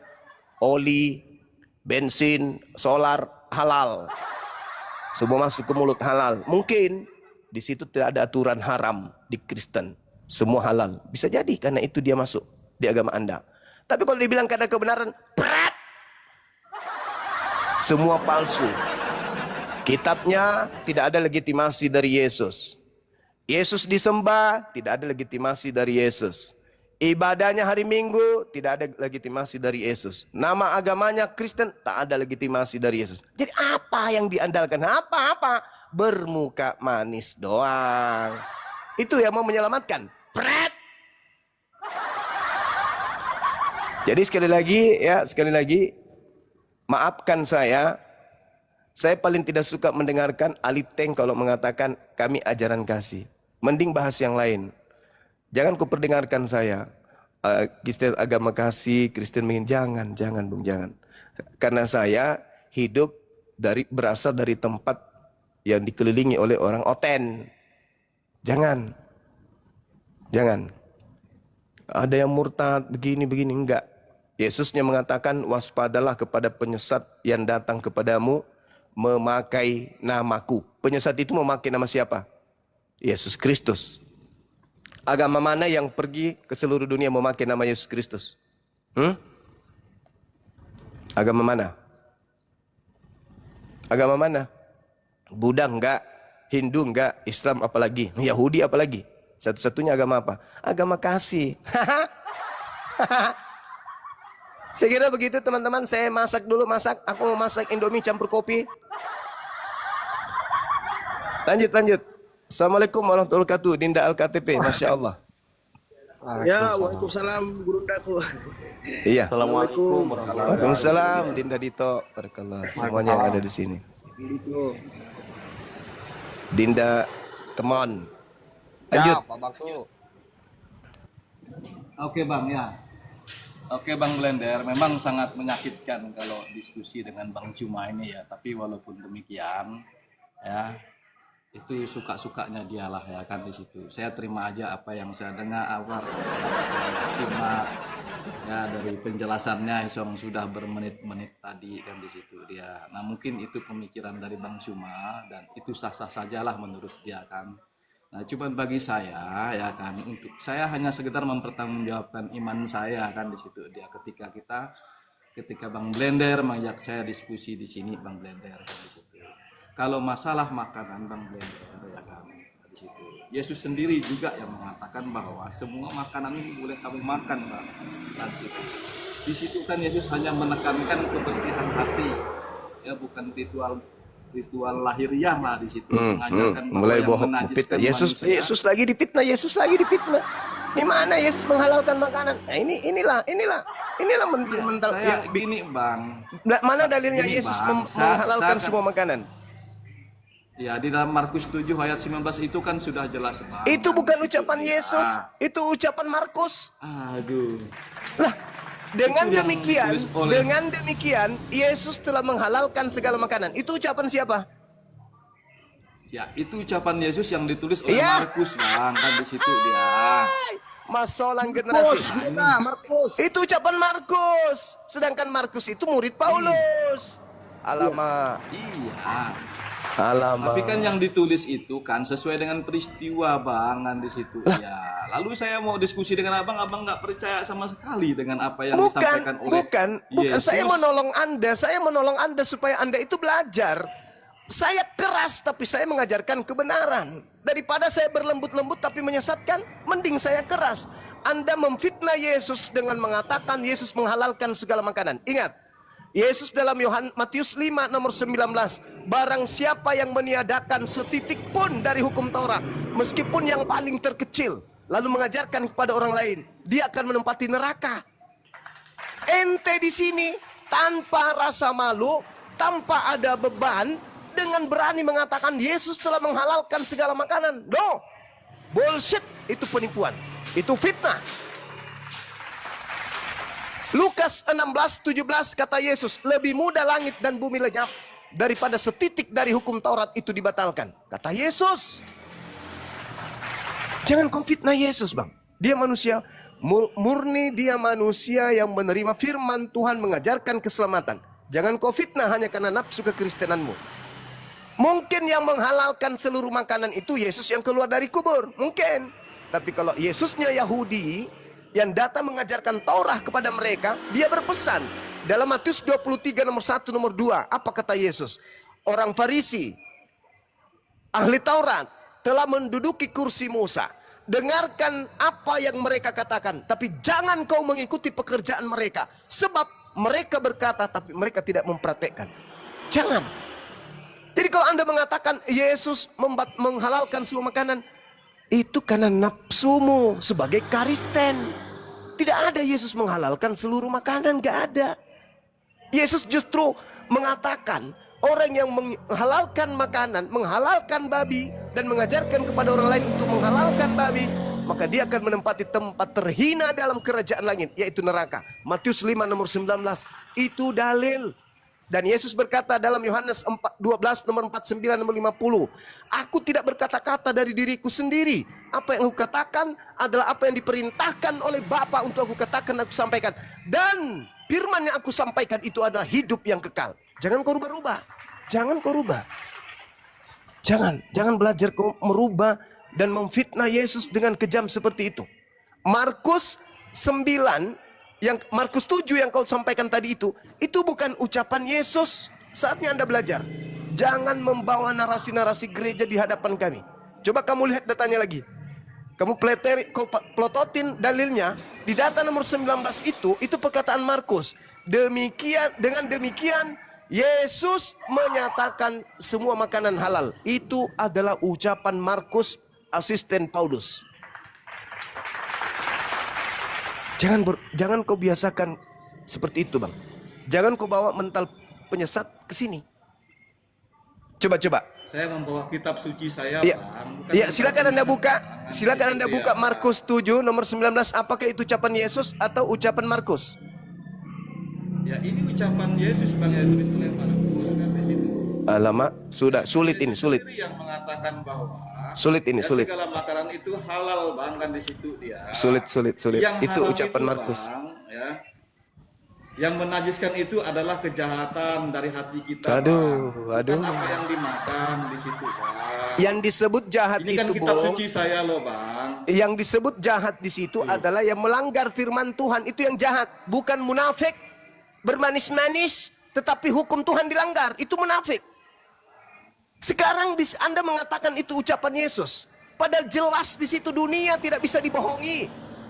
oli, bensin, solar halal. Semua masuk ke mulut halal. Mungkin di situ tidak ada aturan haram di Kristen. Semua halal. Bisa jadi karena itu dia masuk di agama Anda. Tapi kalau dibilang karena kebenaran, berat. Semua palsu. Kitabnya tidak ada legitimasi dari Yesus. Yesus disembah, tidak ada legitimasi dari Yesus. Ibadahnya hari Minggu, tidak ada legitimasi dari Yesus. Nama agamanya Kristen, tak ada legitimasi dari Yesus. Jadi apa yang diandalkan? Apa-apa? Bermuka manis doang. Itu yang mau menyelamatkan. Pret. Jadi sekali lagi, maafkan saya paling tidak suka mendengarkan aliteng kalau mengatakan kami ajaran kasih. Mending bahas yang lain. Jangan kau perdengarkan saya. Kristen agama kasih, Kristen jangan Bung, jangan. Karena saya hidup berasal dari tempat yang dikelilingi oleh orang oten. Jangan. Ada yang murtad begini enggak. Yesusnya mengatakan waspadalah kepada penyesat yang datang kepadamu memakai namaku. Penyesat itu memakai nama siapa? Yesus Kristus. Agama mana yang pergi ke seluruh dunia memakai nama Yesus Kristus? Agama mana? Agama mana? Buddha enggak, Hindu enggak, Islam apalagi, Yahudi apalagi. Satu-satunya agama apa? Agama kasih. Saya kira begitu teman-teman. Saya masak dulu. Aku mau masak Indomie campur kopi. Lanjut. Assalamualaikum warahmatullahi wabarakatuh. Dinda Al-KTP, Masya Allah. Ya, waalaikumsalam Guru Daku. Iya. Assalamualaikum. Waalaikumsalam Dinda Dito. Barakallah. Semuanya yang ada di sini. Dinda Temon. Lanjut. Oke Bang, ya. Oke Bang Blender, memang sangat menyakitkan kalau diskusi dengan Bang Cuma ini ya. Tapi walaupun demikian, ya itu suka-sukanya dialah ya kan di situ. Saya terima aja apa yang saya dengar awal, yang saya simak ya dari penjelasannya yang sudah bermenit-menit tadi kan di situ dia. Nah mungkin itu pemikiran dari Bang Cuma dan itu sah-sah sajalah menurut dia kan. Nah, cuman bagi saya ya kan, untuk saya hanya sekedar mempertanggungjawabkan iman saya kan di situ dia ketika Bang Blender mengajak saya diskusi di sini Bang Blender kan di situ. Kalau masalah makanan Bang Blender ya kan di situ. Yesus sendiri juga yang mengatakan bahwa semua makanan ini boleh kamu makan Bang. Di situ. Di situ kan Yesus hanya menekankan kebersihan hati. Ya bukan ritual lahiriah lah di situ mengajarkan mulai bohong menajiskan Yesus lagi dipitnah. Di mana Yesus menghalalkan makanan? Nah, inilah mental. Saya gini Bang. Mana dalilnya Yesus menghalalkan semua makanan? Ya di dalam Markus 7 ayat 19 itu kan sudah jelas Bang. Itu bukan ucapan Yesus, itu ucapan Markus. Aduh. Lah, dengan demikian Yesus telah menghalalkan segala makanan. Itu ucapan siapa? Ya, itu ucapan Yesus yang ditulis oleh Markus Bang, kan di situ dia. Masolang generasi. Markus. Itu ucapan Markus. Sedangkan Markus itu murid Paulus. Alamak. Iya. Alamak. Tapi kan yang ditulis itu kan sesuai dengan peristiwa Bang kan di situ. Ya. Lalu saya mau diskusi dengan abang nggak percaya sama sekali dengan apa yang disampaikan oleh Bukan. Yesus. Saya menolong Anda supaya Anda itu belajar. Saya keras tapi saya mengajarkan kebenaran. Daripada saya berlembut-lembut tapi menyesatkan, mending saya keras. Anda memfitnah Yesus dengan mengatakan Yesus menghalalkan segala makanan. Ingat, Yesus dalam Matius 5 nomor 19, barang siapa yang meniadakan setitik pun dari hukum Taurat, meskipun yang paling terkecil, lalu mengajarkan kepada orang lain, dia akan menempati neraka. Ente di sini tanpa rasa malu, tanpa ada beban, dengan berani mengatakan Yesus telah menghalalkan segala makanan. No, bullshit, itu penipuan, itu fitnah. Lukas 16:17 kata Yesus, lebih mudah langit dan bumi lenyap daripada setitik dari hukum Taurat itu dibatalkan. Kata Yesus. Jangan kau fitnah Yesus Bang. Dia manusia murni, dia manusia yang menerima firman Tuhan mengajarkan keselamatan. Jangan kau fitnah hanya karena nafsu kekristenanmu. Mungkin yang menghalalkan seluruh makanan itu Yesus yang keluar dari kubur. Mungkin. Tapi kalau Yesusnya Yahudi yang datang mengajarkan Taurat kepada mereka, dia berpesan. Dalam Matius 23 nomor 1 nomor 2. Apa kata Yesus? Orang Farisi, ahli Taurat, telah menduduki kursi Musa. Dengarkan apa yang mereka katakan. Tapi jangan kau mengikuti pekerjaan mereka. Sebab mereka berkata tapi mereka tidak mempraktekkan. Jangan. Jadi kalau Anda mengatakan Yesus menghalalkan semua makanan, itu karena nafsumu sebagai Kristen. Tidak ada Yesus menghalalkan seluruh makanan, gak ada. Yesus justru mengatakan orang yang menghalalkan makanan, menghalalkan babi dan mengajarkan kepada orang lain untuk menghalalkan babi, maka dia akan menempati tempat terhina dalam kerajaan langit, yaitu neraka. Matius 5 nomor 19. Itu dalil. Dan Yesus berkata dalam Yohanes 12 nomor 49 nomor 50, aku tidak berkata-kata dari diriku sendiri. Apa yang aku katakan adalah apa yang diperintahkan oleh Bapa untuk aku katakan, aku sampaikan. Dan firman yang aku sampaikan itu adalah hidup yang kekal. Jangan kau rubah-rubah. Jangan kau rubah. Jangan belajar kau merubah dan memfitnah Yesus dengan kejam seperti itu. Markus 9 Markus 7 yang kau sampaikan tadi itu bukan ucapan Yesus. Saatnya Anda belajar. Jangan membawa narasi-narasi gereja di hadapan kami. Coba kamu lihat datanya lagi. Kamu pelototin dalilnya di data nomor 19 itu perkataan Markus. Dengan demikian Yesus menyatakan semua makanan halal. Itu adalah ucapan Markus, asisten Paulus. Jangan kau biasakan seperti itu, Bang. Jangan kau bawa mental penyesat ke sini. Coba. Saya membawa kitab suci saya, Iya. Bang. Bukan Iya, kitab silakan Anda tulisan buka. tangan. Silakan Anda Gitu buka ya. Markus 7 nomor 19. Apakah itu ucapan Yesus atau ucapan Markus? Ya, ini ucapan Yesus, Bang, yang tulis oleh Markus kan di situ. Alamak, sudah sulit ini, Yesus sulit. sendiri yang mengatakan bahwa Sulit ini, sulit. segala makanan itu halal, Bang, kan di situ dia. Sulit. Yang Itu haram ucapan itu, Markus. Bang, ya. Yang menajiskan itu adalah kejahatan dari hati kita. Aduh. Bukan apa yang dimakan di situ, Bang. Yang disebut jahat Ini kan itu, kitab Bang. suci saya loh, Bang. Yang disebut jahat di situ adalah yang melanggar firman Tuhan. Itu yang jahat, bukan munafik. Bermanis-manis tetapi hukum Tuhan dilanggar, itu munafik. Sekarang Anda mengatakan itu ucapan Yesus, padahal jelas di situ dunia tidak bisa dibohongi.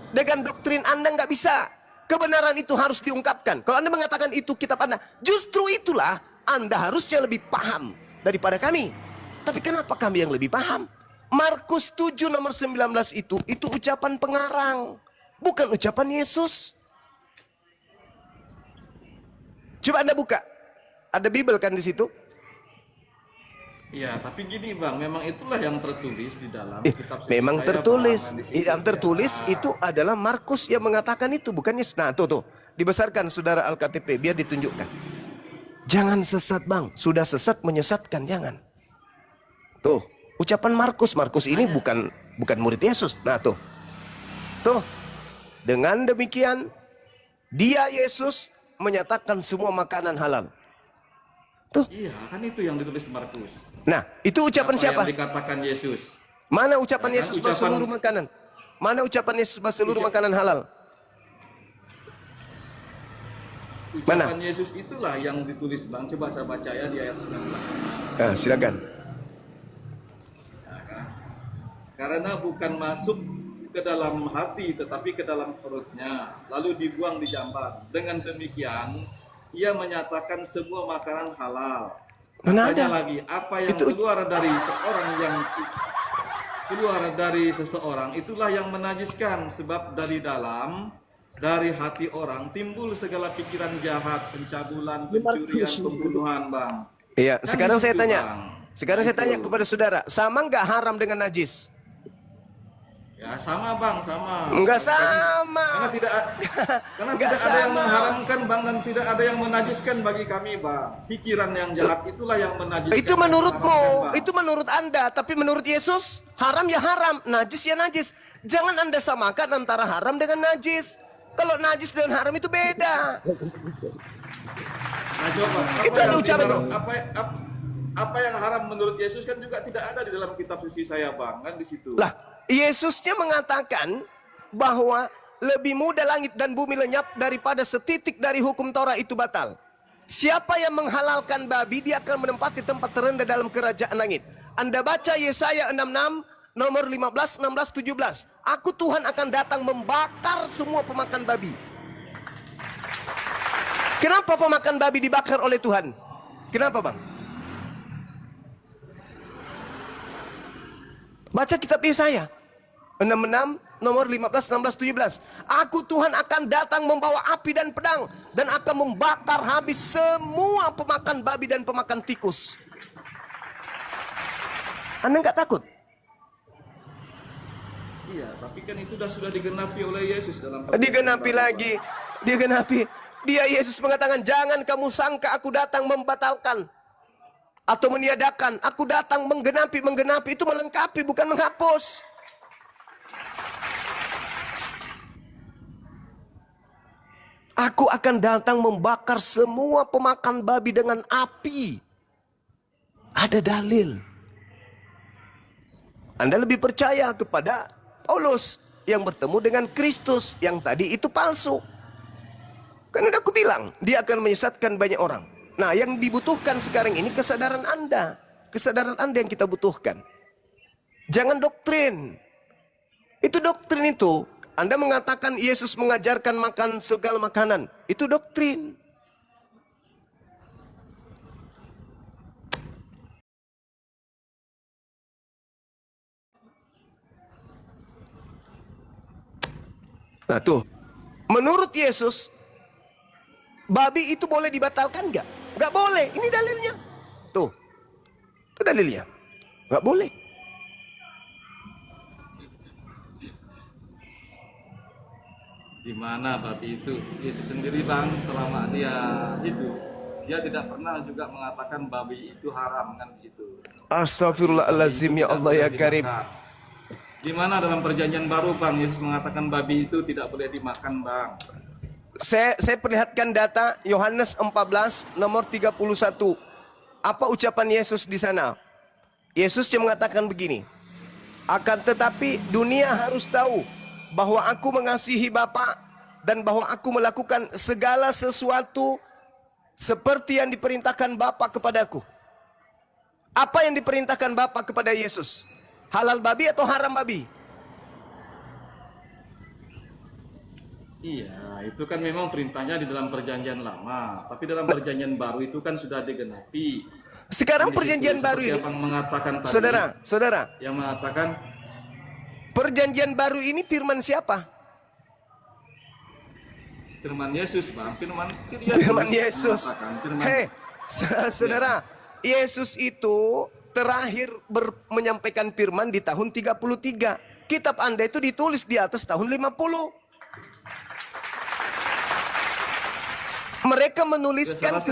Dengan doktrin Anda nggak bisa. Kebenaran itu harus diungkapkan. Kalau Anda mengatakan itu kitab Anda, justru itulah Anda harusnya lebih paham daripada kami. Tapi kenapa kami yang lebih paham? Markus 7 nomor 19 itu ucapan pengarang, bukan ucapan Yesus. Coba Anda buka. Ada Bible kan di situ? Iya, tapi gini, Bang, memang itulah yang tertulis di dalam kitab suci Memang saya, tertulis. Bang, di situ. Yang tertulis Ya. itu adalah Markus yang mengatakan itu, bukan Yesus. Nah, tuh. Dibesarkan saudara Alkitab biar ditunjukkan. Jangan sesat, Bang. Sudah sesat menyesatkan, jangan. Tuh, ucapan Markus. Markus ini bukan murid Yesus. Nah, tuh. Dengan demikian dia Yesus menyatakan semua makanan halal. Iya, kan itu yang ditulis Markus. Nah, itu ucapan Apa siapa? yang dikatakan Yesus? Mana ucapan Ya kan, Yesus bahwa seluruh makanan? Mana ucapan Yesus bahwa seluruh makanan halal? Ucapan Mana? Yesus itulah yang ditulis, Bang. Coba saya baca ya di ayat 19. Nah, silakan. Ya kan? Karena bukan masuk ke dalam hati tetapi ke dalam perutnya, lalu dibuang di jambat. Dengan demikian ia menyatakan semua makanan halal. Mana Katanya ada? lagi, apa yang Itu- keluar dari seseorang itulah yang menajiskan, sebab dari hati orang timbul segala pikiran jahat, pencabulan, pencurian, pembunuhan, Bang. Iya, Kan sekarang di saya situ, tanya. Bang. Sekarang saya Itu. tanya kepada saudara, sama nggak haram dengan najis? Ya sama, Bang, sama. Enggak sama. Karena tidak Nggak ada yang sama. mengharamkan, Bang, dan tidak ada yang menajiskan bagi kami, Bang. Pikiran yang jahat itulah yang menajiskan. Itu yang menurutmu, mengharamkan, Bang. itu menurut Anda. Tapi menurut Yesus, haram ya haram, najis ya najis. Jangan Anda samakan antara haram dengan najis. Kalau najis dan haram itu beda. Nah, coba. Itu ada yang ucapan diharam- tuh. apa yang haram menurut Yesus kan juga tidak ada di dalam kitab suci saya, Bang, kan di situ. Lah, Yesusnya mengatakan bahwa lebih mudah langit dan bumi lenyap daripada setitik dari hukum Taurat itu batal. Siapa yang menghalalkan babi, dia akan menempati tempat terendah dalam kerajaan langit. Anda baca Yesaya 66 nomor 15, 16, 17. Aku Tuhan akan datang membakar semua pemakan babi. Kenapa pemakan babi dibakar oleh Tuhan? Kenapa, Bang? Baca kitab Yesaya 66 nomor 15, 16, 17. Aku Tuhan akan datang membawa api dan pedang dan akan membakar habis semua pemakan babi dan pemakan tikus. Anda nggak takut? Iya, tapi kan itu sudah digenapi oleh Yesus dalam Digenapi lagi, digenapi. Dia Yesus mengatakan, jangan kamu sangka aku datang membatalkan atau meniadakan. Aku datang menggenapi, itu melengkapi bukan menghapus. Aku akan datang membakar semua pemakan babi dengan api. Ada dalil. Anda lebih percaya kepada Paulus yang bertemu dengan Kristus, yang tadi itu palsu. Kan udah aku bilang, dia akan menyesatkan banyak orang. Nah, yang dibutuhkan sekarang ini kesadaran Anda. Kesadaran Anda yang kita butuhkan. Jangan doktrin. Itu doktrin itu. Anda mengatakan Yesus mengajarkan makan segala makanan. Itu doktrin. Nah tuh, menurut Yesus, babi itu boleh dibatalkan nggak? Nggak boleh, ini dalilnya. Tuh, itu dalilnya. Nggak boleh. Di mana babi itu? Yesus sendiri Bang, selama dia hidup, dia tidak pernah juga mengatakan babi itu haram kan di situ. Astagfirullahaladzim, ya Allah ya Karim. Di mana dalam perjanjian baru Bang, Yesus mengatakan babi itu tidak boleh dimakan Bang? Saya perlihatkan data Yohanes 14 nomor 31. Apa ucapan Yesus di sana? Yesus cuma mengatakan begini. Akan tetapi dunia harus tahu bahwa aku mengasihi Bapa dan bahwa aku melakukan segala sesuatu seperti yang diperintahkan Bapa kepadaku. Apa yang diperintahkan Bapa kepada Yesus? Halal babi atau haram babi? Iya, itu kan memang perintahnya di dalam perjanjian lama, tapi dalam perjanjian baru itu kan sudah digenapi. Sekarang Dan di situ, perjanjian baru seperti ini, Abang mengatakan tadi, saudara, yang mengatakan perjanjian baru ini firman siapa? firman Yesus Bang, firman Yesus. mengatakan firman Hei, saudara, Yesus itu terakhir menyampaikan firman di tahun 33. Kitab Anda itu ditulis di atas tahun 50. Mereka menuliskan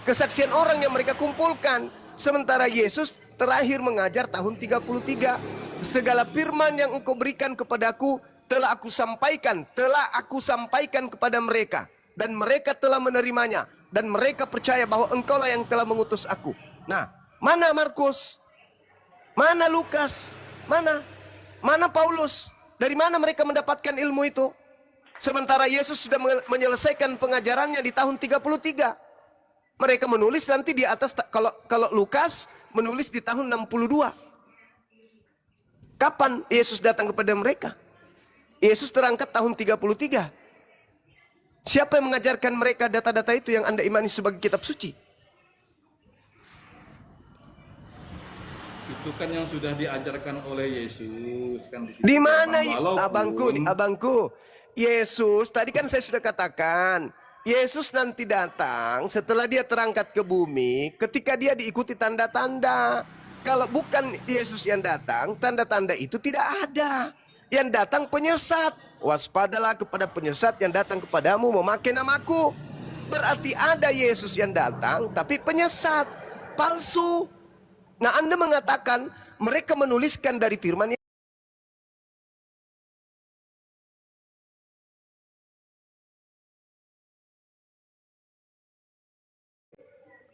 kesaksian orang yang mereka kumpulkan. Sementara Yesus terakhir mengajar tahun 33. Segala firman yang engkau berikan kepadaku telah aku sampaikan kepada mereka. Dan mereka telah menerimanya. Dan mereka percaya bahwa engkaulah yang telah mengutus aku. Nah, mana Markus? Mana Lukas? Mana Paulus? Dari mana mereka mendapatkan ilmu itu? Sementara Yesus sudah menyelesaikan pengajarannya di tahun 33. Mereka menulis nanti di atas, kalau Lukas menulis di tahun 62. Kapan Yesus datang kepada mereka? Yesus terangkat tahun 33. Siapa yang mengajarkan mereka data-data itu yang Anda imani sebagai kitab suci? itu kan yang sudah diajarkan oleh Yesus kan di situ. Di mana Walaupun- abangku? Yesus, tadi kan saya sudah katakan, Yesus nanti datang setelah dia terangkat ke bumi, ketika dia diikuti tanda-tanda. Kalau bukan Yesus yang datang, tanda-tanda itu tidak ada. Yang datang penyesat. Waspadalah kepada penyesat yang datang kepadamu memakai namaku. Berarti ada Yesus yang datang, tapi penyesat, palsu. Nah, Anda mengatakan mereka menuliskan dari firman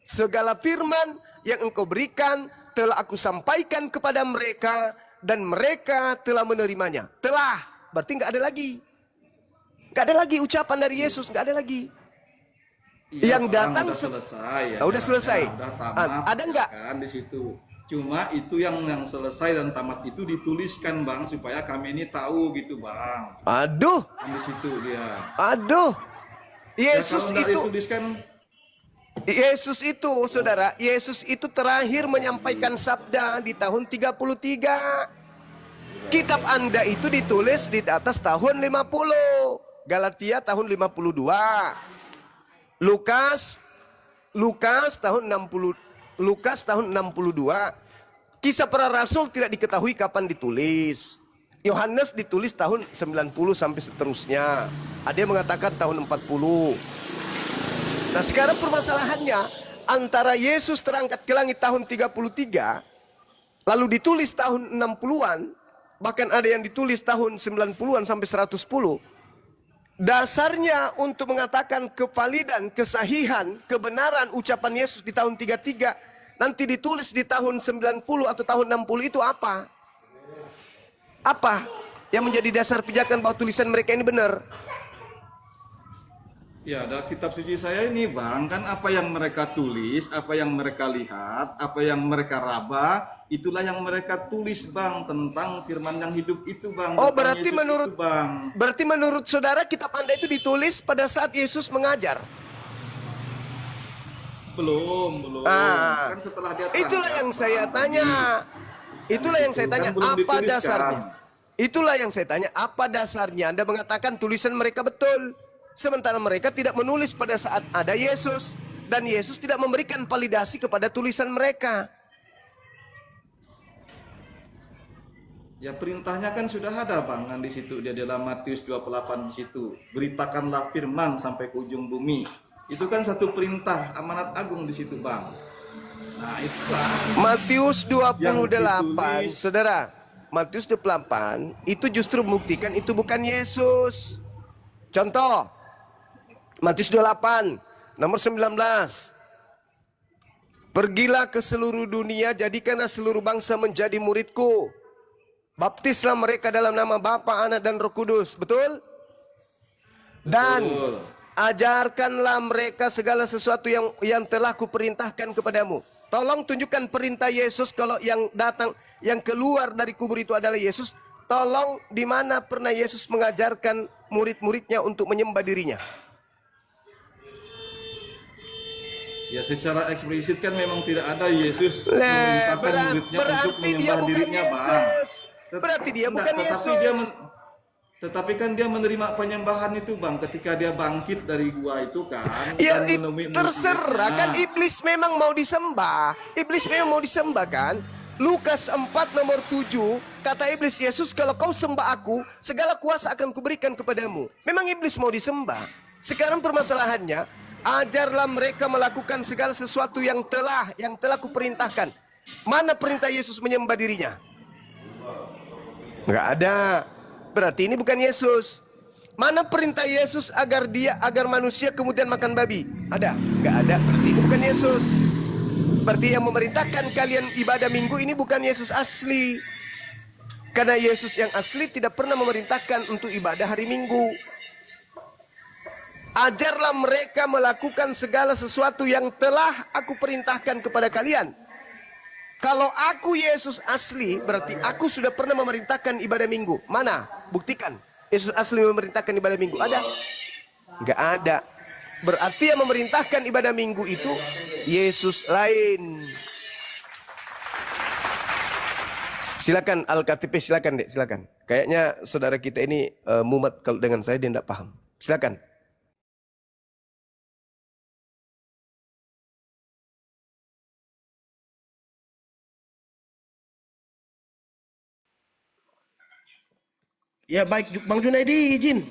segala firman yang engkau berikan telah aku sampaikan kepada mereka dan mereka telah menerimanya. Telah, berarti nggak ada lagi. Nggak ada lagi ucapan dari Yesus, nggak ada lagi. Iya, Yang Bang, datang udah selesai ya. udah selesai. Udah tamat, Ada nggak? kan di situ. Cuma itu yang selesai dan tamat itu dituliskan Bang supaya kami ini tahu gitu Bang. Aduh, Kan di situ dia. aduh. Ya, Yesus kalau nggak itu dituliskan Yesus itu, saudara, Yesus itu terakhir menyampaikan sabda di tahun 33. Kitab Anda itu ditulis di atas tahun 50. Galatia tahun 52. Lukas tahun 60, Lukas tahun 62. Kisah para Rasul tidak diketahui kapan ditulis. Yohanes ditulis tahun 90 sampai seterusnya. Ada yang mengatakan tahun 40. Nah, sekarang permasalahannya antara Yesus terangkat ke langit tahun 33 lalu ditulis tahun 60-an, bahkan ada yang ditulis tahun 90-an sampai 110. Dasarnya untuk mengatakan kevalidan, kesahihan, kebenaran ucapan Yesus di tahun 33 nanti ditulis di tahun 90 atau tahun 60 itu apa? Apa yang menjadi dasar pijakan bahwa tulisan mereka ini benar? Ya, ada kitab suci saya ini Bang, kan apa yang mereka tulis, apa yang mereka lihat, apa yang mereka raba, itulah yang mereka tulis Bang, tentang firman yang hidup itu Bang. Oh, tentang berarti Yesus menurut itu, Bang. Berarti menurut saudara kitab Anda itu ditulis pada saat Yesus mengajar. Belum. Kan setelah dia Itulah yang saya tanya. Itulah yang saya tanya, Kan belum apa dituliskan. dasarnya? Itulah yang saya tanya, apa dasarnya? Anda mengatakan tulisan mereka betul. Sementara mereka tidak menulis pada saat ada Yesus. Dan Yesus tidak memberikan validasi kepada tulisan mereka. Ya perintahnya kan sudah ada Bang, kan di situ dia dalam Matius 28 di situ. Beritakanlah firman sampai ke ujung bumi. Itu kan satu perintah amanat agung di situ Bang. Nah, itulah Matius yang 28, ditulis. saudara. Matius 28 itu justru membuktikan itu bukan Yesus. Contoh, Matius 28, nomor 19. Pergilah ke seluruh dunia, jadikanlah seluruh bangsa menjadi muridku. Baptislah mereka dalam nama Bapa, Anak, dan Roh Kudus. Betul? Dan Betul. ajarkanlah mereka segala sesuatu yang telah kuperintahkan kepadamu. Tolong tunjukkan perintah Yesus kalau yang datang, yang keluar dari kubur itu adalah Yesus. Tolong di mana pernah Yesus mengajarkan murid-muridnya untuk menyembah dirinya? Ya secara eksplisit kan memang tidak ada Yesus memerintahkan muridnya untuk Berarti dia menyembah bukan dirinya Bang. Yesus. Berarti dia bukan Yesus. Tetapi kan dia menerima penyembahan itu Bang ketika dia bangkit dari gua itu kan. Ya, dan menemui terserah kan, murid-muridnya. iblis memang mau disembah. Iblis memang mau disembah kan. Lukas 4 nomor 7 kata iblis, Yesus kalau kau sembah aku, segala kuasa akan kuberikan kepadamu. Memang iblis mau disembah. Sekarang permasalahannya, ajarlah mereka melakukan segala sesuatu yang telah kuperintahkan. Mana perintah Yesus menyembah dirinya? Enggak ada. Berarti ini bukan Yesus. Mana perintah Yesus agar manusia kemudian makan babi? Ada? Enggak ada. Berarti ini bukan Yesus. Berarti yang memerintahkan kalian ibadah minggu ini bukan Yesus asli. Karena Yesus yang asli tidak pernah memerintahkan untuk ibadah hari Minggu. Ajarlah mereka melakukan segala sesuatu yang telah aku perintahkan kepada kalian. Kalau aku Yesus asli, berarti aku sudah pernah memerintahkan ibadah minggu. Mana? Buktikan. Yesus asli memerintahkan ibadah minggu. Ada? Enggak ada. Berarti yang memerintahkan ibadah minggu itu Yesus lain. Silakan Al-KTP, silakan Dek, silakan. Kayaknya saudara kita ini mumet kalau dengan saya dia tidak paham. Silakan. Ya baik, Bang Junaidi izin.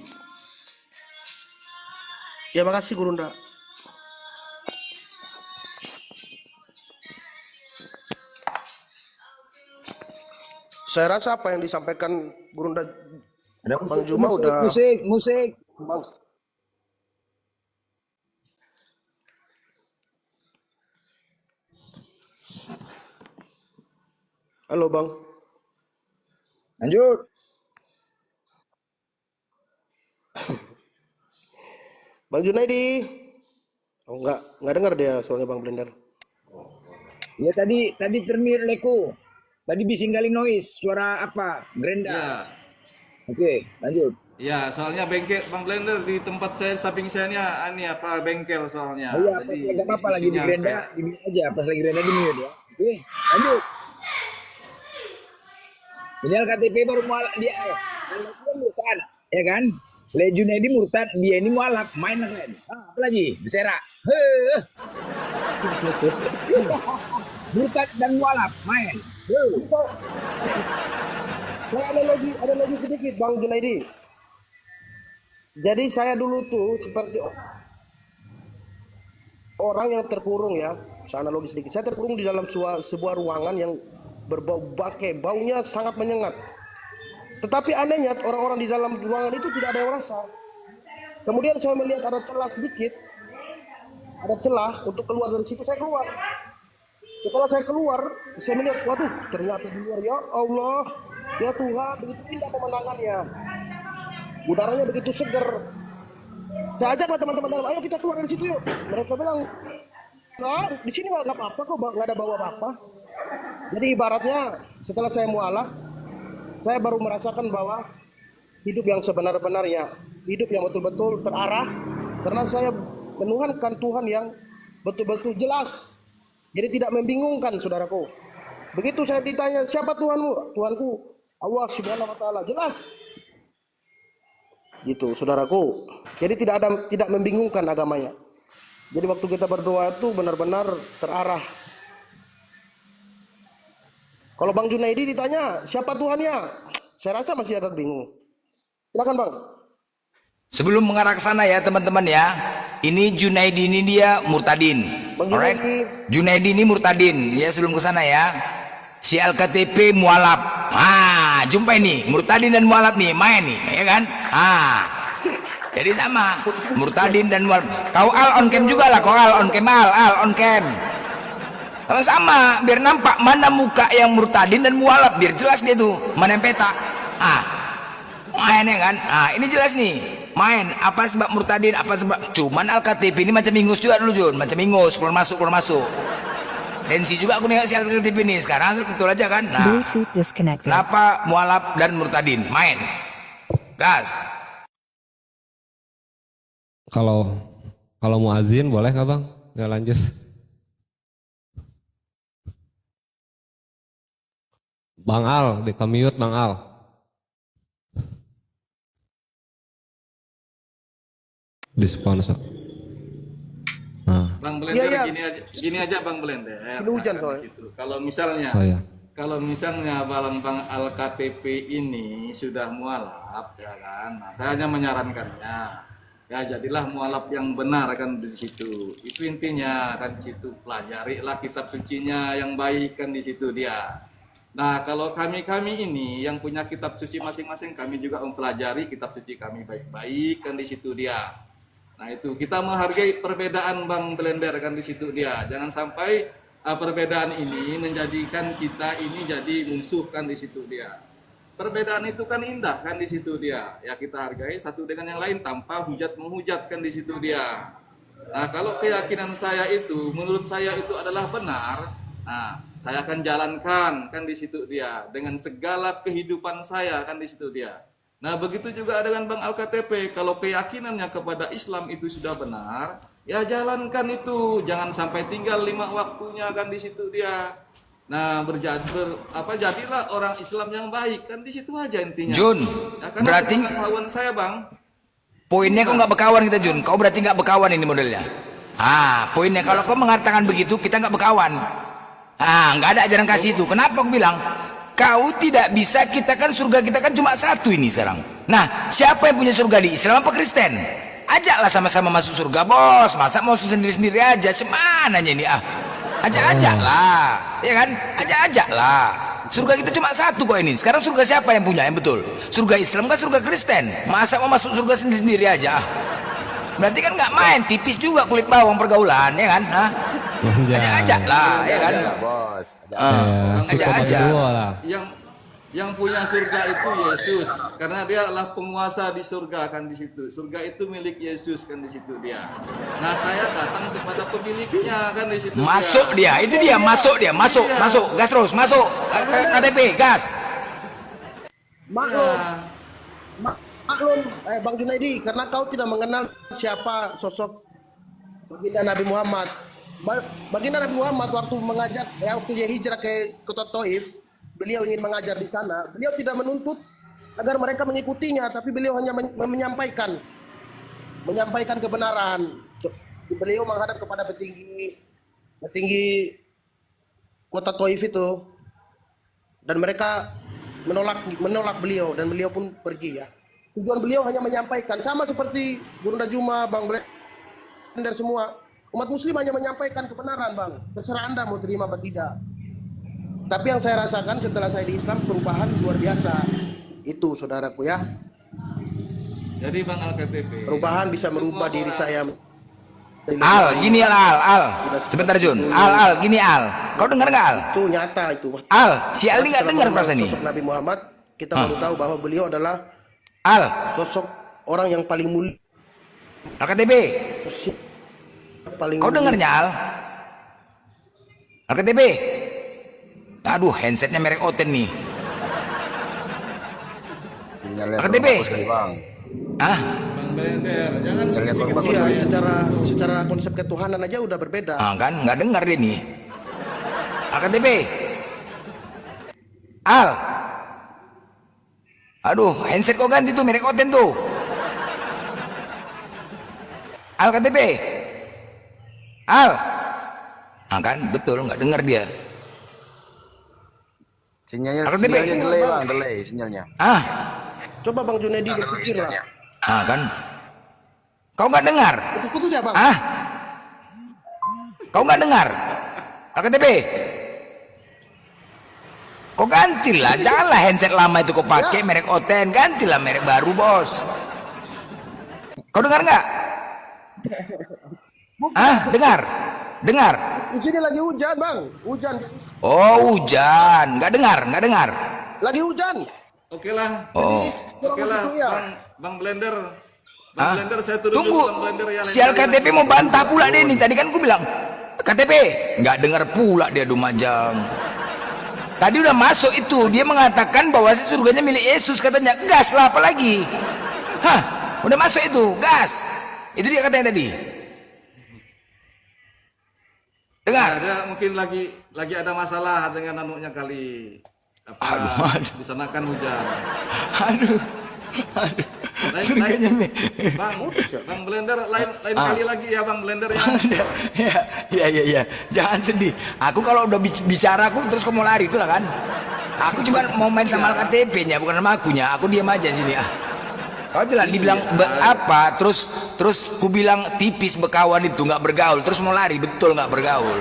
Ya makasih Gurunda. Saya rasa apa yang disampaikan Gurunda Ada Bang Juma udah musik. Bang. Halo Bang. Lanjut. Bang Junaidi. Oh enggak dengar dia soalnya Bang Blender. Ya tadi termir leku. Tadi bising kali noise, suara apa? Grenda. Ya. Oke, lanjut. Ya, soalnya bengkel Bang Blender di tempat saya samping saya ini apa bengkel soalnya. Oh iya, pas Jadi lagi nggak apa-apa lagi di diskusinya Grenda, kayak- di mute aja. Pas lagi Grenda di mute ya. Oke, lanjut. Ini KTP baru mualaf dia. Dia murtad, ya kan? Le Junaidi murtad, dia ini mualaf, main kan? Apa lagi? Bersera. Murtad dan mualaf, main. Saya ada lagi sedikit Bang Junaidi. Jadi saya dulu tuh seperti orang yang terkurung ya. Saya analogi sedikit. Saya terkurung di dalam sebuah ruangan yang berbau bangkai, baunya sangat menyengat. Tetapi anehnya orang-orang di dalam ruangan itu tidak ada yang rasa. Kemudian saya melihat ada celah sedikit, ada celah untuk keluar dari situ. Saya keluar. Setelah saya keluar, saya melihat, waduh, ternyata di luar, ya Allah, ya Tuhan, begitu indah pemandangannya. Udaranya begitu segar. Saya ajaklah teman-teman dalam, ayo kita keluar dari situ yuk. Mereka bilang, nah, di sini nggak apa-apa kok, nggak ada bau apa-apa. Jadi ibaratnya setelah saya mualaf, saya baru merasakan bahwa hidup yang sebenar-benarnya, hidup yang betul-betul terarah, karena saya menuhankan Tuhan yang betul-betul jelas. Jadi tidak membingungkan, saudaraku. Begitu saya ditanya, siapa Tuhanmu? Tuhanku, Allah Subhanahu wa Ta'ala. Jelas. Gitu, saudaraku. Jadi tidak membingungkan agamanya. Jadi waktu kita berdoa itu benar-benar terarah. Kalau Bang Junaidi ditanya, siapa Tuhannya? Saya rasa masih agak bingung. Silakan Bang. Sebelum mengarah ke sana ya teman-teman ya. Ini Junaidi ini dia murtadin. Bang Alright. Junaidi. Junaidi ini murtadin. Ya sebelum ke sana ya. Si LKTP mualaf. Jumpa ini murtadin dan mualaf nih main nih, ya kan? Jadi sama murtadin dan mualaf. Kau al on cam juga lah, kau al on cam al on cam. Sama-sama biar nampak mana muka yang murtadin dan mualaf, biar jelas dia tuh mana yang peta. Main ya kan? Ini jelas nih. Main apa sebab murtadin, apa sebab cuman Al-KTP ini macam ingus juga dulu Jun, macam ingus keluar masuk. Tensi juga aku nengok si Al-KTP ini sekarang betul aja kan. Bluetooth disconnected. Kenapa mualaf dan murtadin main? Gas. Kalau mau azin boleh nggak Bang? Nggak lanjut. Bang Al, di mute Bang Al. Di sponsor. Bang Blender Iya. gini aja Bang Blender. Ini hujan Nah, kan soalnya. di situ. Kalau misalnya Bang Al-KTP ini sudah mualaf ya kan. Nah, saya hanya menyarankannya ya jadilah mualaf yang benar kan di situ. Itu intinya kan di situ. Pelajarilah kitab sucinya yang baik kan di situ dia. Nah, kalau kami ini yang punya kitab suci masing-masing, kami juga mempelajari kitab suci kami baik-baik kan di situ dia. Nah, itu kita menghargai perbedaan Bang Blender kan di situ dia. Jangan sampai perbedaan ini menjadikan kita ini jadi musuh kan di situ dia. Perbedaan itu kan indah kan di situ dia. Ya kita hargai satu dengan yang lain tanpa hujat menghujat kan di situ dia. Nah, kalau keyakinan saya itu menurut saya itu adalah benar, nah, saya akan jalankan kan di situ dia dengan segala kehidupan saya kan di situ dia. Nah, begitu juga dengan Bang Al-KTP, kalau keyakinannya kepada Islam itu sudah benar, ya jalankan itu, jangan sampai tinggal 5 waktunya kan di situ dia. Nah, jadilah orang Islam yang baik kan di situ aja intinya. Jun, Ya, karena berarti pengetahuan saya Bang. poinnya kau nggak berkawan kita Jun, kau berarti nggak berkawan ini modelnya. Poinnya kalau kau mengatakan begitu kita nggak berkawan. Nggak ada ajaran kasih itu. Kenapa aku bilang? Kau tidak bisa, kita kan surga kita kan cuma satu ini sekarang. Nah, siapa yang punya surga di Islam apa Kristen? Ajaklah sama-sama masuk surga bos. Masa mau sendiri-sendiri aja? Semananya ini Ajak-ajak lah, ya kan? Ajak-ajak lah. Surga kita cuma satu kok ini. Sekarang surga siapa yang punya yang betul? Surga Islam kan surga Kristen? Masa mau masuk surga sendiri-sendiri aja? Berarti kan nggak main, tipis juga kulit bawang pergaulan, ya kan? Ajak-ajak lah, ya kan? Bos. Ajak-ajak. Yang punya surga itu Yesus, karena dia adalah penguasa di surga kan di situ. Surga itu milik Yesus kan di situ dia. Nah, saya datang kepada pemiliknya kan di situ. Masuk dia, itu dia, masuk, gas terus, masuk. KTP, gas. Maklum. Maklum, Bang Junaidi, karena kau tidak mengenal siapa sosok baginda Nabi Muhammad. Baginda Nabi Muhammad waktu mengajak, waktu dia hijrah ke kota Taif, beliau ingin mengajar di sana, beliau tidak menuntut agar mereka mengikutinya, tapi beliau hanya menyampaikan kebenaran. Beliau menghadap kepada petinggi kota Taif itu, dan mereka menolak beliau, dan beliau pun pergi ya. Tujuan beliau hanya menyampaikan, sama seperti Bunda Juma, Bang Blender, semua umat muslim hanya menyampaikan kebenaran, Bang. Terserah Anda mau terima apa tidak. Tapi yang saya rasakan setelah saya di Islam, perubahan luar biasa. Itu saudaraku ya. Jadi Bang LKTP, Perubahan bisa merubah semua diri orang- saya. Al, gini Al. Sebentar Jun. Al, gini Al. Kau dengar nggak Al? Itu nyata itu. Al, si Ali nggak Setelah dengar mengenal perasaan ini. sosok Nabi Muhammad, kita baru tahu bahwa beliau adalah Al, sosok orang yang paling mulia, LKTP. paling Kau mulia. dengarnya Al? LKTP. Aduh, handsetnya merek Oten nih. Sinyalnya LKTP. kurang bagus kali, Bang. Ah, Bang Blender, jangan Sinyalnya kurang bagus. Iya, secara konsep ketuhanan aja udah berbeda. kan nggak dengar dia nih. LKTP. Al. Aduh, handset kau ganti tuh merek Oten tuh. Al KTP. Al. Kan betul nggak dengar dia. Sinyalnya LKTP. delay, Bang, delay sinyalnya. Coba Bang Junedi berpikir lah. Kan. Kau nggak dengar? Putus-putus ya Bang? Kau nggak dengar? LKTP. Kau gantilah, janganlah handset lama itu kau pakai merek Oten, gantilah merek baru bos. Kau dengar nggak? Dengar. Di sini lagi hujan Bang, hujan. Oh hujan, nggak dengar. Lagi hujan. Oke lah, Oh, Ya. Bang Blender. Bang Blender, saya turun tunggu. dulu Bang Blender ya. Si LKTP mau bantah pula deh nih. Tadi kan ku bilang KTP, nggak dengar pula dia Lumajang. Tadi udah masuk itu, dia mengatakan bahwa surganya milik Yesus, katanya. Gas lah apalagi. Udah masuk itu, gas. Itu dia katanya tadi. Dengar. Ada mungkin lagi ada masalah dengan anunya kali. Aduh. Di sana kan hujan. Aduh. Surganya Bang Blender, lain kali lagi ya Bang Blender ya. Iya. Jangan sedih. Aku kalau udah bicara aku terus kamu lari itulah kan. Aku cuma mau main sama KTP-nya, bukan sama akunya. Aku diam aja sini. Kau jelas dibilang apa? Terus ku bilang tipis bekawan itu nggak bergaul. Terus mau lari, betul nggak bergaul.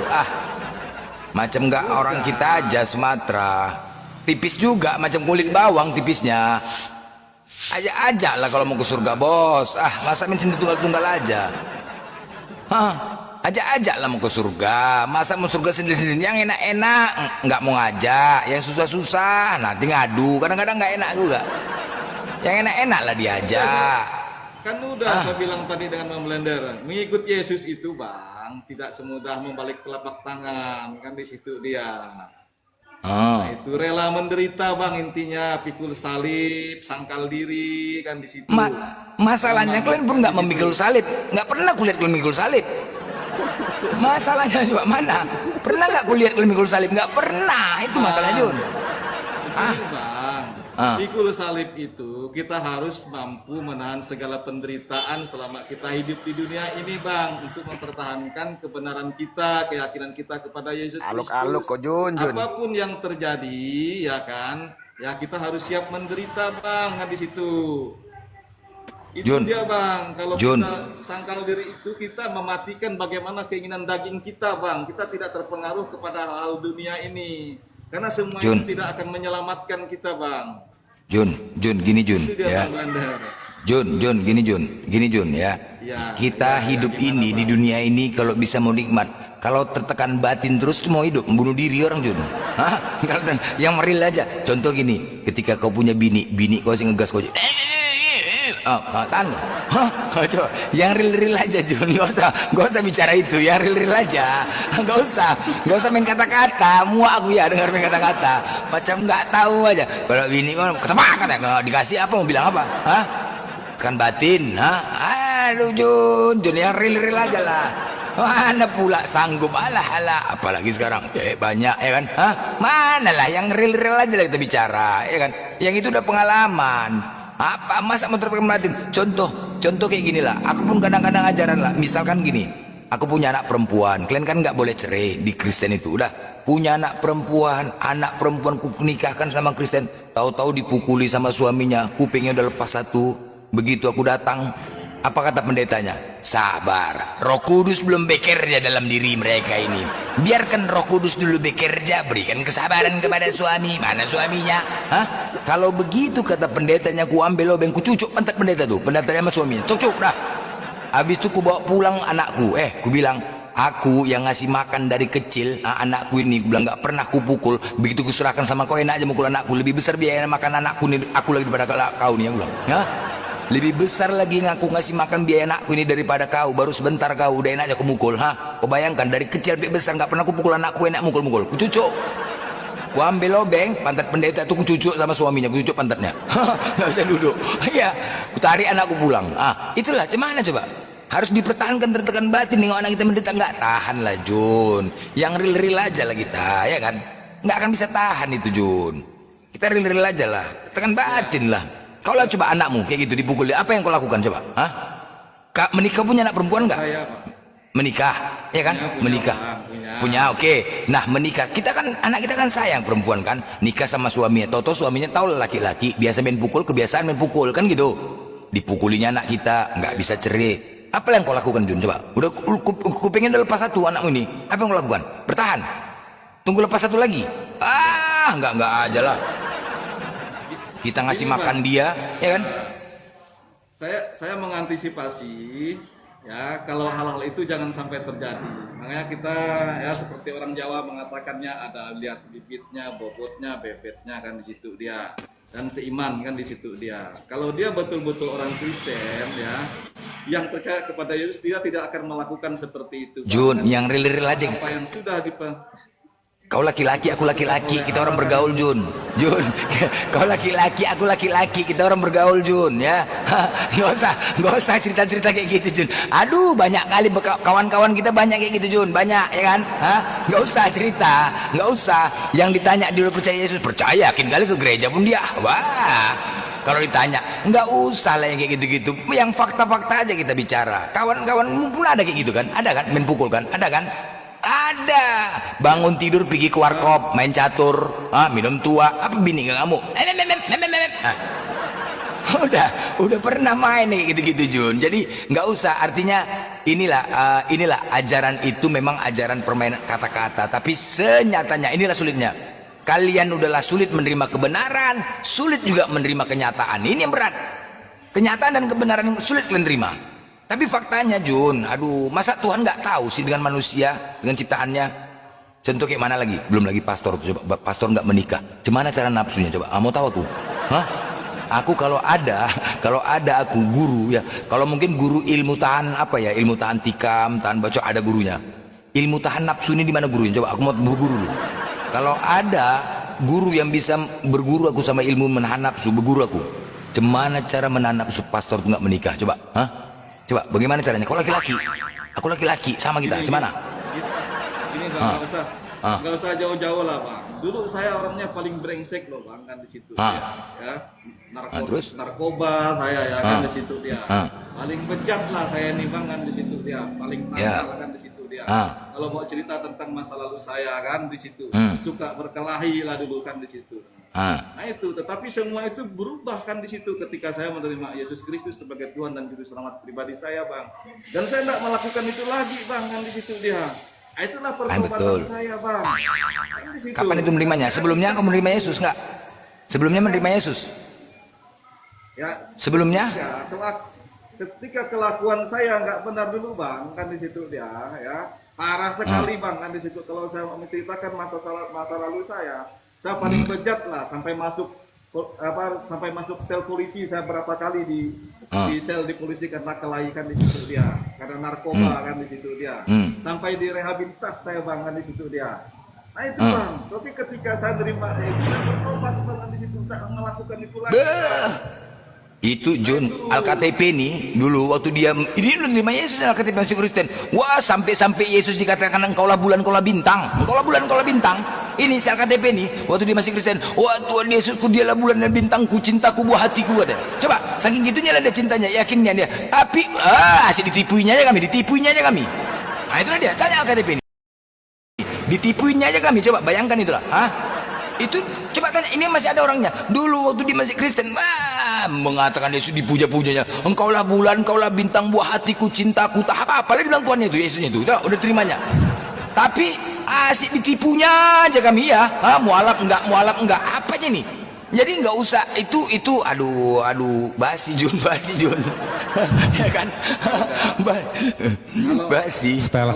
Macam nggak orang kita aja Sumatera. Tipis juga, macam kulit bawang tipisnya. Ajak lah kalau mau ke surga bos. Masa main sendiri tunggal-tunggal aja. Ajak lah mau ke surga. Masa mau surga sendiri-sendiri? Yang enak-enak nggak mau ngajak, yang susah-susah nanti ngadu. Kadang-kadang nggak enak juga. Yang enak-enak lah diajak. Kan udah saya bilang tadi dengan Bang Blender, mengikut Yesus itu Bang tidak semudah membalik telapak tangan, kan di situ dia. Nah, itu rela menderita Bang, intinya pikul salib, sangkal diri, kan di situ. Masalahnya kalian pun nggak memikul salib, nggak pernah kulihat kalian mikul salib. Masalahnya juga mana? Pernah nggak kulihat kalian mikul salib? Nggak pernah, itu masalah Jun. Bang, pikul salib itu kita harus mampu menahan segala penderitaan selama kita hidup di dunia ini Bang, untuk mempertahankan kebenaran kita, keyakinan kita kepada Yesus Kristus. Aluk-aluk kok Jun. Apapun yang terjadi ya kan, ya kita harus siap menderita Bang, kan di situ. Itu Jun. dia Bang, kalau Jun. kita sangkal diri itu kita mematikan bagaimana keinginan daging kita Bang. Kita tidak terpengaruh kepada hal dunia ini. Karena semua Jun. itu tidak akan menyelamatkan kita Bang. Jun, gini Jun, Itu dia ya. Bang Blender. Jun, gini Jun ya. Kita hidup ini di dunia ini kalau bisa mau nikmat, kalau tertekan batin terus mau hidup, membunuh diri orang Jun. Yang meril aja. Contoh gini, ketika kau punya bini kau sih ngegas kau. Tahan. Coba, yang real aja Jun, gak usah bicara itu, yang real aja, gak usah main kata-kata, muak aku ya dengar main kata-kata, macam nggak tahu aja. Kalau bini ketepak kalau dikasih apa mau bilang apa? Kan batin, aduh Jun yang real aja lah. Mana pula sanggup, alah apalagi sekarang banyak ya kan, manalah yang real aja lah kita bicara ya kan, yang itu udah pengalaman. Apa masa mau terkematin? Contoh kayak gini lah, aku pun kadang-kadang ajaran lah, misalkan gini, aku punya anak perempuan, kalian kan nggak boleh cerai di Kristen itu, udah punya anak perempuan ku nikahkan sama Kristen, tahu-tahu dipukuli sama suaminya, kupingnya udah lepas satu. Begitu aku datang, apa kata pendetanya? Sabar, Roh Kudus belum bekerja dalam diri mereka ini. Biarkan Roh Kudus dulu bekerja, berikan kesabaran kepada suami. Mana suaminya? Kalau begitu kata pendetanya, ku ambil lobeng, ku cucuk pantat pendeta tuh, pendetanya sama suaminya, cucuk dah. Habis itu ku bawa pulang anakku, ku bilang, aku yang ngasih makan dari kecil, anakku ini, ku bilang nggak pernah ku pukul. Begitu ku serahkan sama kau, enak aja mukul anakku. Lebih besar biaya makan anakku nih, aku lagi daripada kau nih, aku bilang. Lebih besar lagi ngaku ngasih makan biaya anakku ini daripada kau. Baru sebentar kau udah enak aja aku mukul. Kau bayangkan dari kecil sampai besar nggak pernah aku pukul anakku, enak mukul. Ku cucuk. Ku ambil lobeng, pantat pendeta tuh ku cucuk sama suaminya, ku cucuk pantatnya. Nggak bisa duduk. Iya, ku tarik anakku pulang. Itulah gimana coba? Harus dipertahankan tertekan batin. Nengok anak kita menderita, nggak tahan lah Jun. Yang real aja lah kita, ya kan? Nggak akan bisa tahan itu Jun. Kita real aja lah, tekan batin lah. Kau lah coba anakmu kayak gitu dipukul, apa yang kau lakukan coba? Kak menikah punya anak perempuan nggak? Menikah, ya kan? Menikah. Punya, oke. Nah menikah, kita kan anak kita kan sayang perempuan kan, nikah sama suaminya. Toto suaminya tahu laki-laki biasa main pukul, kebiasaan main pukul kan gitu. Dipukulinya anak kita, nggak bisa cerai. Apa yang kau lakukan Jun coba? Udah kupingin udah lepas satu anakmu ini. Apa yang kau lakukan? Bertahan. Tunggu lepas satu lagi. Nggak aja lah. Kita ngasih makan dia, ya kan? Saya mengantisipasi ya kalau hal-hal itu jangan sampai terjadi. Makanya kita ya seperti orang Jawa mengatakannya ada lihat bibitnya, bobotnya, bebetnya kan di situ dia. Dan seiman kan di situ dia. Kalau dia betul-betul orang Kristen ya, yang percaya kepada Yesus, dia tidak akan melakukan seperti itu. Jun, yang real aja. Apa yang sudah Kau laki-laki, aku laki-laki, kita orang bergaul Jun. Kau laki-laki, aku laki-laki, kita orang bergaul Jun, ya. Nggak usah cerita-cerita kayak gitu Jun. Aduh, banyak kali kawan-kawan kita banyak kayak gitu Jun, banyak ya kan? Nggak usah cerita, nggak usah. Yang ditanya dia udah percaya Yesus, percaya, yakin kali ke gereja pun dia. Wah. Kalau ditanya, nggak usah lah yang kayak gitu-gitu. Yang fakta-fakta aja kita bicara. Kawan-kawan pun ada kayak gitu kan? Ada kan? Main pukul kan? Ada kan? Ada. Bangun tidur pergi ke warkop, main catur, minum tua, apa bini nggak ngamuk? Udah pernah main nih gitu-gitu Jun. Jadi nggak usah. Artinya inilah ajaran itu memang ajaran permainan kata-kata. Tapi senyatanya inilah sulitnya. Kalian udahlah sulit menerima kebenaran, sulit juga menerima kenyataan. Ini yang berat. Kenyataan dan kebenaran yang sulit kalian terima. Tapi faktanya Jun, aduh, masa Tuhan nggak tahu sih dengan manusia, dengan ciptaannya? Contoh kayak mana lagi? Belum lagi pastor, coba pastor nggak menikah, gimana cara nafsunya coba? Mau tahu aku? Aku kalau ada aku guru ya, kalau mungkin guru ilmu tahan apa ya, ilmu tahan tikam, tahan baca ada gurunya. Ilmu tahan nafsu ini di mana gurunya? Coba aku mau berguru dulu. Kalau ada guru yang bisa berguru aku sama ilmu menahan nafsu, berguru aku. Gimana cara menahan nafsu pastor tuh nggak menikah? Coba, Coba bagaimana caranya? Kau laki-laki, aku laki-laki, sama kita, gimana? Ini nggak usah jauh-jauh lah Bang. Dulu saya orangnya paling brengsek loh Bang kan di situ. Ya, narkoba saya ya kan di situ dia. Paling bejat lah saya nih Bang kan di situ dia. Paling nakal kan di situ dia. Kalau mau cerita tentang masa lalu saya kan di situ. Suka berkelahi lah dulu kan di situ. Nah itu, tetapi semua itu berubah kan di situ ketika saya menerima Yesus Kristus sebagai Tuhan dan Juru Selamat pribadi saya Bang. Dan saya tidak melakukan itu lagi Bang kan di situ dia. Itulah pertobatan saya Bang. Kapan itu menerimanya? Sebelumnya kamu menerima Yesus nggak? Sebelumnya menerima Yesus? Ya. Sebelumnya? Ya, ketika kelakuan saya nggak benar dulu Bang kan di situ dia ya. Parah sekali Bang kan di situ. Kalau saya mau menceritakan masa lalu saya paling bejat lah sampai masuk sel polisi. Saya berapa kali di sel di polisi karena kelaikan di situ dia, karena narkoba kan di situ dia, sampai direhabilitas saya Bang kan di situ dia. Nah itu Bang, tapi ketika saya terima itu saya bertobat Bang di situ, tak melakukan itu lagi. Itu Jun, Alkitab nih dulu waktu dia ini menerima Yesus Alkitab masuk Kristen. Wah, sampai Yesus dikatakan engkaulah bulan, engkaulah bintang. Engkaulah bulan, engkaulah bintang. Ini si Alkitab nih waktu dia masih Kristen. Wah, Tuhan Yesusku dialah bulan dan bintangku, cintaku, buah hatiku ada. Coba, saking gitunya lah dia cintanya, yakinnya dia. Tapi asik ditipuinya aja kami. Nah, itulah dia. Tanya Alkitab ini. Ditipuinya aja kami, coba bayangkan itulah. Itu coba tanya, ini masih ada orangnya. Dulu waktu dia masih Kristen, mengatakan Yesus dipuja-pujanya. Engkaulah bulan, engkaulah bintang, buah hatiku, cintaku, tak apa-apa. Dia bilang Tuhannya itu, Yesusnya itu. Udah terimanya. Tapi asik ditipunya aja kami ya. Mualaf enggak, apanya nih? Jadi nggak usah itu aduh basi Jun. Ya kan? Basi. Style.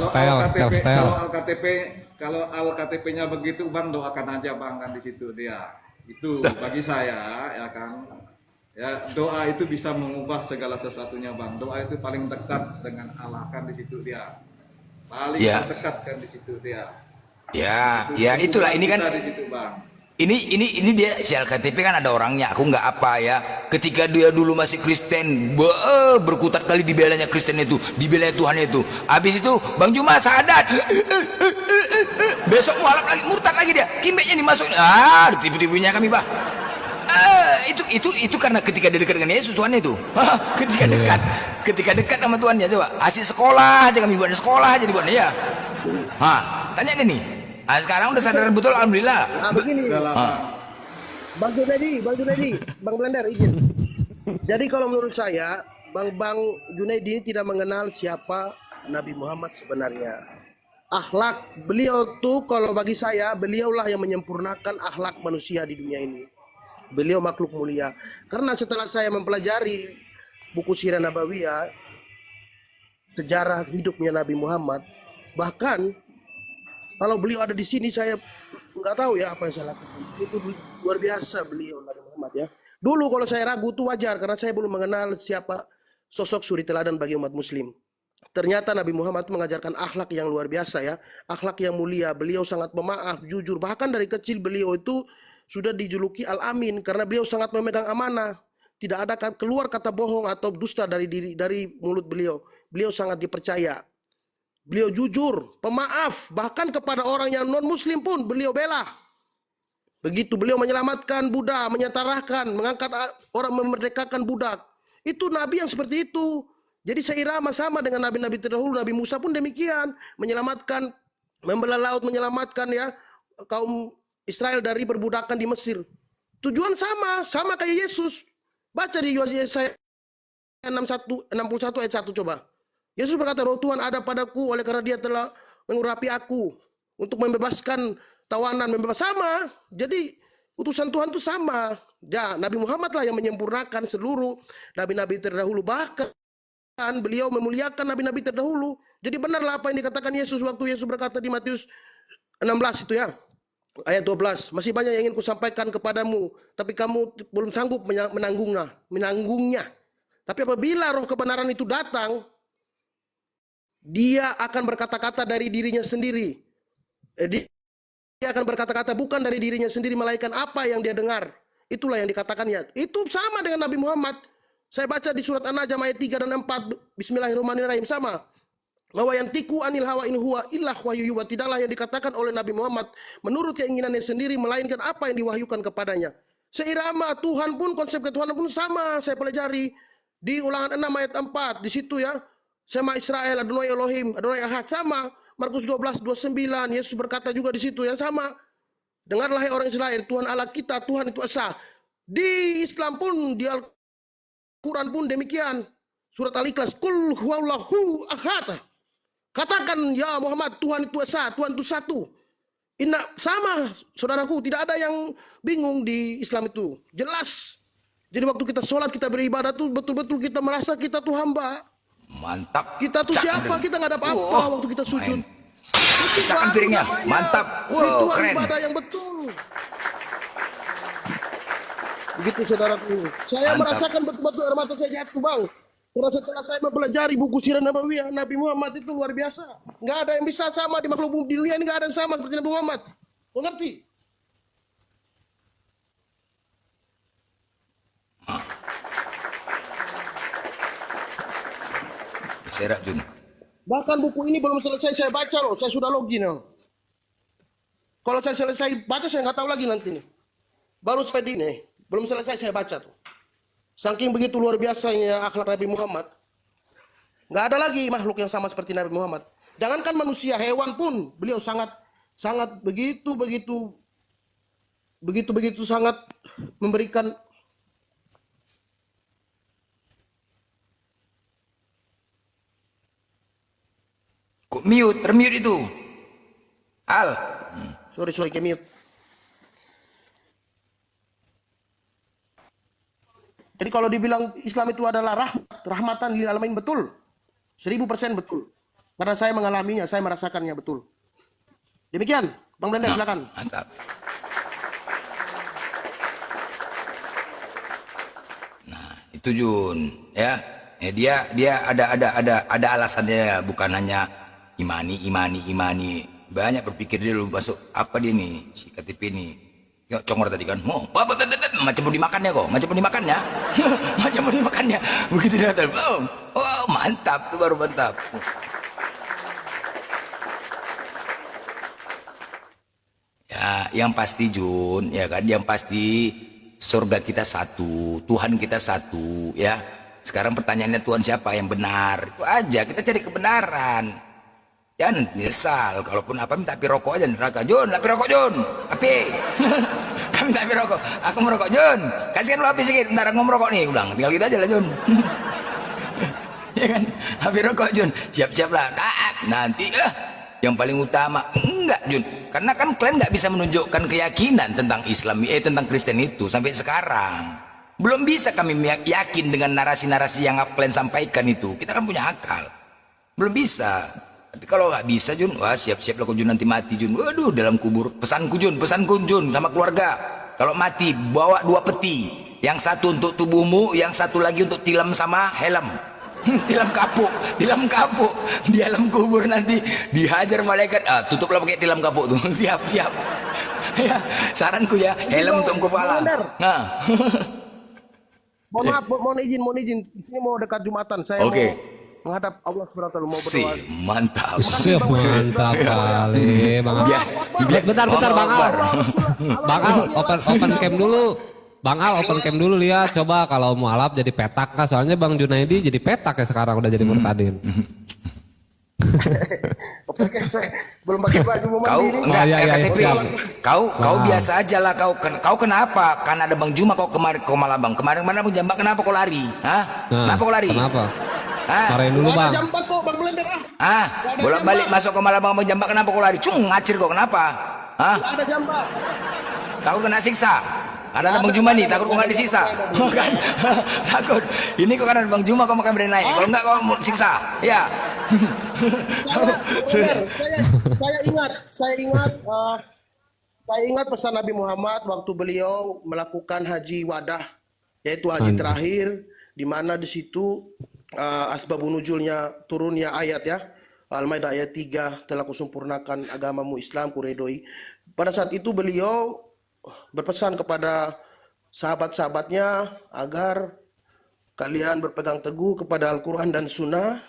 Kalau Alkitab-nya begitu Bang, doakan aja Bang kan di situ dia. Itu bagi saya ya kan. Ya, doa itu bisa mengubah segala sesuatunya Bang. Doa itu paling dekat dengan Allah kan di situ dia. Paling dekat kan di situ dia. Ya, itulah ini kan. Di situ Bang. Ini dia si Alkitab kan ada orangnya. Aku nggak apa ya. Ketika dia dulu masih Kristen, berkutat kali dibelanya Kristen itu, dibela Tuhan itu. Habis itu Bang Juma sadat. Besok mualaf lagi, murtad lagi dia. Kimbeknya dimasukin. Ditipu-tipunya kami, Bah. Itu karena ketika dia dekat dengan Yesus Tuhan itu. Ketika dekat sama Tuhannya, coba. Asik sekolah aja kami buat sekolah aja dibuatnya ya. Tanya deh nih. Sekarang udah sadar betul, alhamdulillah. Begini, Bang Junaidi, Bang Blender izin. Jadi kalau menurut saya, Bang Junaidi ini tidak mengenal siapa Nabi Muhammad sebenarnya. Akhlak beliau tuh, kalau bagi saya, beliaulah yang menyempurnakan akhlak manusia di dunia ini. Beliau makhluk mulia. Karena setelah saya mempelajari buku Sirah Nabawiyah, sejarah hidupnya Nabi Muhammad, bahkan kalau beliau ada di sini, saya nggak tahu ya apa yang saya lakukan. Itu luar biasa beliau Nabi Muhammad ya. Dulu kalau saya ragu itu wajar karena saya belum mengenal siapa sosok suri teladan bagi umat Muslim. Ternyata Nabi Muhammad mengajarkan akhlak yang luar biasa ya, akhlak yang mulia. Beliau sangat pemaaf, jujur. Bahkan dari kecil beliau itu sudah dijuluki Al-Amin karena beliau sangat memegang amanah. Tidak ada keluar kata bohong atau dusta dari mulut beliau. Beliau sangat dipercaya. Beliau jujur, pemaaf, bahkan kepada orang yang non-muslim pun beliau bela. Begitu beliau menyelamatkan budak, menyetarahkan, mengangkat orang, memerdekakan budak. Itu Nabi yang seperti itu. Jadi seirama sama dengan Nabi-Nabi terdahulu. Nabi Musa pun demikian, menyelamatkan, membelah laut, menyelamatkan ya kaum Israel dari perbudakan di Mesir. Tujuan sama kayak Yesus. Baca di Yesaya 61 ayat 1 coba. Yesus berkata, roh Tuhan ada padaku oleh karena dia telah mengurapi aku untuk membebaskan tawanan, sama. Jadi utusan Tuhan itu sama. Ya, Nabi Muhammad lah yang menyempurnakan seluruh nabi-nabi terdahulu. Bahkan beliau memuliakan nabi-nabi terdahulu. Jadi benarlah apa yang dikatakan Yesus waktu Yesus berkata di Matius 16 itu ya. Ayat 12, masih banyak yang ingin kusampaikan kepadamu, tapi kamu belum sanggup menanggungnya. Tapi apabila roh kebenaran itu datang, dia akan berkata-kata dari dirinya sendiri. Dia akan berkata-kata bukan dari dirinya sendiri, melainkan apa yang dia dengar. Itulah yang dikatakannya. Itu sama dengan Nabi Muhammad. Saya baca di surat An-Najm ayat 3 dan 4. Bismillahirrahmanirrahim. Sama. Bahwa yang tiku anil hawa in huwa illah wahyu yuwa. Tidaklah yang dikatakan oleh Nabi Muhammad menurut keinginannya sendiri, melainkan apa yang diwahyukan kepadanya. Seirama Tuhan pun, konsep ketuhanan pun sama. Saya pelajari di Ulangan 6 ayat 4. Di situ ya. Sama Israel, Adonai Elohim, Adonai Ahad, sama. Markus 12:29, Yesus berkata juga di situ ya, sama. Dengarlah hai orang Israel, Tuhan Allah kita, Tuhan itu esa. Di Islam pun, di Al-Quran pun demikian. Surat Al-Ikhlas, Qul huwallahu ahad. Katakan ya Muhammad, Tuhan itu esa, Tuhan itu satu. Sama saudaraku, tidak ada yang bingung di Islam itu. Jelas. Jadi waktu kita sholat, kita beribadah tuh betul-betul kita merasa kita tuh hamba. Mantap. Kita tuh siapa? Kita nggak ada apa-apa waktu kita sujud. Pisahkan piringnya. Mantap. Wow, keren. Ibadah yang betul. Begitu saudaraku. Saya merasakan betul-betul air mata saya jatuh, Bang. Karena setelah saya mempelajari buku Sirah Nabawiyah, Nabi Muhammad itu luar biasa. Nggak ada yang bisa sama di makhluk di dunia ini, nggak ada yang sama seperti Nabi Muhammad. Kau ngerti? Serak Jun. Bahkan buku ini belum selesai saya baca loh, saya sudah login loh. Kalau saya selesai baca saya nggak tahu lagi nanti nih. Baru saya di ini, belum selesai saya baca tuh. Saking begitu luar biasanya akhlak Nabi Muhammad. Nggak ada lagi makhluk yang sama seperti Nabi Muhammad. Jangankan manusia, hewan pun beliau sangat begitu sangat memberikan. Kok mute, termute itu. Al. Sorry ke mute. Jadi kalau dibilang Islam itu adalah rahmatan lil alamin, betul. 1000% betul. Karena saya mengalaminya, saya merasakannya betul. Demikian, Bang Blender silakan. Mantap. Nah, itu Jun, ya. Dia ada alasannya, bukan hanya imani. Banyak berpikir dia dulu masuk apa dia nih, si KTP nih. Ya, congor tadi kan, macam mau dimakannya kok, macam mau dimakannya, macam mau dimakannya. Begitu dia datang, oh mantap, tuh baru mantap. Ya, yang pasti Jun, ya kan, yang pasti surga kita satu, Tuhan kita satu, ya. Sekarang pertanyaannya Tuhan siapa yang benar? Itu aja, kita cari kebenaran. Jangan nyesal, kalaupun apa minta api rokok aja neraka. Jun, api rokok Jun, api. Kami minta api rokok, aku merokok Jun. Kasihkan lu api sedikit, bentar aku mau merokok nih. Ulang, tinggal gitu aja lah Jun. Ya kan, api rokok Jun, siap-siap lah. Nanti yang paling utama enggak Jun, karena kan kalian nggak bisa menunjukkan keyakinan tentang Islam, tentang Kristen itu sampai sekarang. Belum bisa kami yakin dengan narasi-narasi yang kalian sampaikan itu. Kita kan punya akal, belum bisa. Tapi kalau nggak bisa Jun, wah siap-siap lah Jun, nanti mati Jun. Waduh, dalam kubur. Pesanku Jun sama keluarga. Kalau mati bawa 2 peti, yang satu untuk tubuhmu, yang satu lagi untuk tilam sama helm. Tilam kapuk di alam kubur nanti dihajar malaikat. Tutuplah pakai tilam kapuk tuh. Siap. Ya, saranku ya, helm untuk kepala. Nah. Mohon izin. Di sini mau dekat Jumatan. Saya mau menghadap Allah Subhanahu wa taala, mau berdoa. Mantap. Mantap kali, Bang Al. Bentar, Bang Al. Bang Al, open cam dulu. Bang Al open cam dulu, lihat coba kalau mualaf jadi petak kah? Soalnya Bang Junaidi jadi petak ya sekarang, udah jadi murtadin. Oke, saya belum pakai baju mau Kau mandi. enggak KTP. siap. Kau biasa aja lah kau kenapa? Kan ada Bang Juma kau kemarin kau malah Bang. Kemarin mana Bang Jambak kenapa kau lari? Hah? Nah, Kenapa kau lari? Kenapa? Hah? Marahin dulu Bang. Jambak kok Bang Blender Bolak-balik masuk ke Malabang Bang Jambak, kenapa kau lari? Ngacir kau kenapa? Hah? Nggak ada jambak. Takut kena siksa. Karena ada Bang Juma nih, takut kau nggak disisa. Kan? Takut. Ini kok karena ada Bang Juma kau makan berani naik. Kalau enggak kau mau siksa. Ya. Saya ingat pesan Nabi Muhammad waktu beliau melakukan haji wadah, yaitu haji terakhir, di mana di situ asbabun nuzulnya turunnya ayat ya, Al-Maidah ayat 3, telah kusempurnakan agamamu Islam, kuredoi. Pada saat itu beliau berpesan kepada sahabat-sahabatnya agar kalian berpegang teguh kepada Al-Quran dan Sunnah.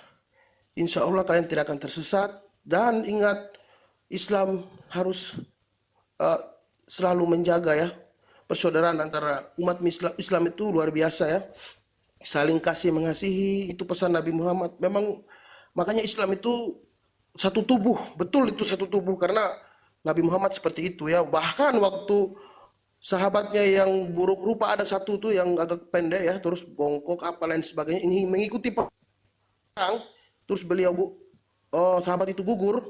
Insya Allah kalian tidak akan tersesat. Dan ingat, Islam harus selalu menjaga ya persaudaraan antara umat Islam itu luar biasa ya. Saling kasih mengasihi, itu pesan Nabi Muhammad. Memang makanya Islam itu satu tubuh, betul itu satu tubuh, karena Nabi Muhammad seperti itu ya. Bahkan waktu sahabatnya yang buruk rupa ada satu tuh yang agak pendek ya, terus bongkok apa lain sebagainya, ini mengikuti perang, terus beliau sahabat itu gugur,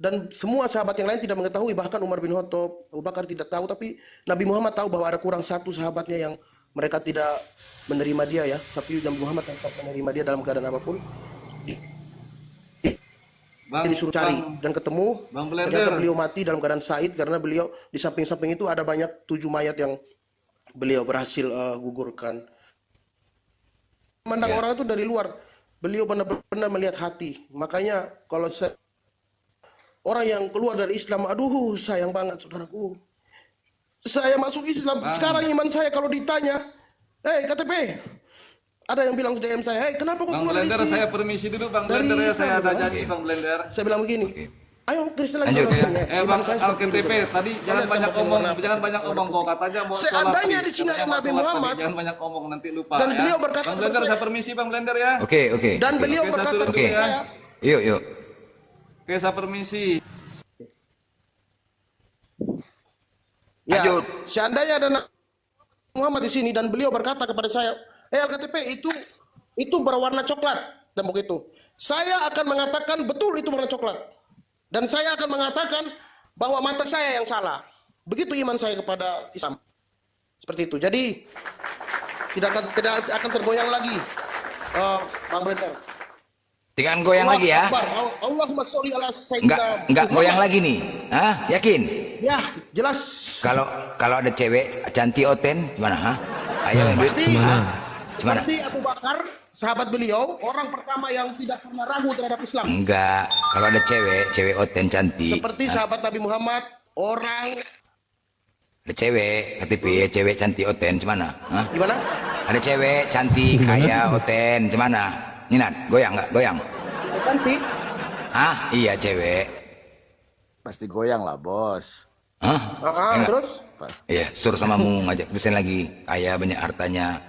dan semua sahabat yang lain tidak mengetahui, bahkan Umar bin Khattab, Abu Bakar tidak tahu, tapi Nabi Muhammad tahu bahwa ada kurang satu sahabatnya yang mereka tidak menerima dia ya, tapi Nabi Muhammad tetap menerima dia dalam keadaan apapun. Dia disuruh cari dan ketemu, ternyata beliau mati dalam keadaan syahid, karena beliau di samping-samping itu ada banyak 7 mayat yang beliau berhasil gugurkan. Memandang orang itu dari luar, beliau benar-benar melihat hati. Makanya kalau orang yang keluar dari Islam, aduh sayang banget saudaraku, saya masuk Islam sekarang, iman saya kalau ditanya, KTP Ada yang bilang DM saya, "Hei, kenapa kok Bang keluar dari Blender, sini?" saya permisi dulu Bang Dari Blender ya, Islam, saya ada Bang. janji Bang Blender. Saya bilang begini, "Ayo Kristen lagi Lanjut. sana sini, ya." Bang Saya seperti LKTP itu. tadi jangan Kalian banyak tempat omong, yang jangan banyak omong kok katanya mau sholat Seandainya tadi. di sini ada Katanya mau Nabi sholat tadi, Muhammad, jangan banyak omong nanti lupa dan ya. beliau berkata Bang Blender, kepada saya saya- permisi Bang Blender ya. Oke, oke. Dan beliau Oke, saya berkata turun kepada Oke. dulu ya. saya, Yuk, yuk. Oke, saya permisi. "Ya, Lanjut. seandainya ada Nabi Muhammad di sini dan beliau berkata kepada saya, LKTP itu berwarna coklat dan begitu. Saya akan mengatakan betul itu warna coklat. Dan saya akan mengatakan bahwa mata saya yang salah. Begitu iman saya kepada Islam. Seperti itu. Jadi tidak akan tergoyang lagi. Bang Blender. Tinggal goyang lagi ya. Akbar. Allahumma sholli ala sayyidina Enggak goyang Muhammad. lagi nih. Hah? Yakin? Ya, jelas. Kalau ada cewek cantik oten gimana? Hah? Ayo duit. Pasti Gimana? seperti Abu Bakar, sahabat beliau, orang pertama yang tidak pernah ragu terhadap Islam. Enggak. Kalau ada cewek oten cantik. Seperti sahabat Nabi Muhammad, orang Ada cewek KTP cewek cantik oten gimana? Hah? gimana? Ada cewek cantik kaya oten gimana? Ninat, goyang nggak? Goyang? Cantik. Hah? Iya cewek. Pasti goyang lah, Bos. Hah? Enggak. Terus? Iya, suruh samamu ngajak Kristen lagi. Kaya banyak hartanya.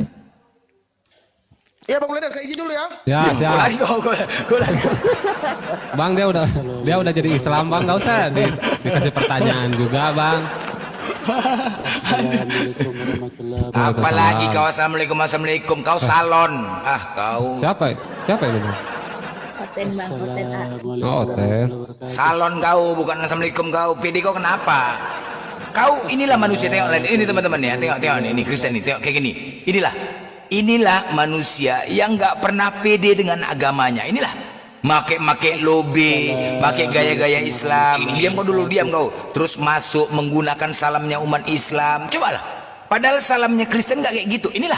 Iya Bang Blender, saya izin dulu ya. Ya, Kau siap. lari kau lari. Bang dia udah jadi Islam Bang, nggak usah dikasih pertanyaan juga Bang. Apalagi kau assalamualaikum kau salon. Ah kau Siapa ini Bang? Oten bang, oten A. Oh, Oten. salon kau bukan assalamualaikum kau. PD kau kenapa? Kau inilah manusia tengok ini teman-teman ya tengok nih ini Kristen nih tengok kayak gini. Inilah manusia yang nggak pernah pede dengan agamanya. Inilah make lobe, make gaya-gaya Islam. Diam kau. Terus masuk menggunakan salamnya umat Islam. Cobalah. Padahal salamnya Kristen nggak kayak gitu. Inilah.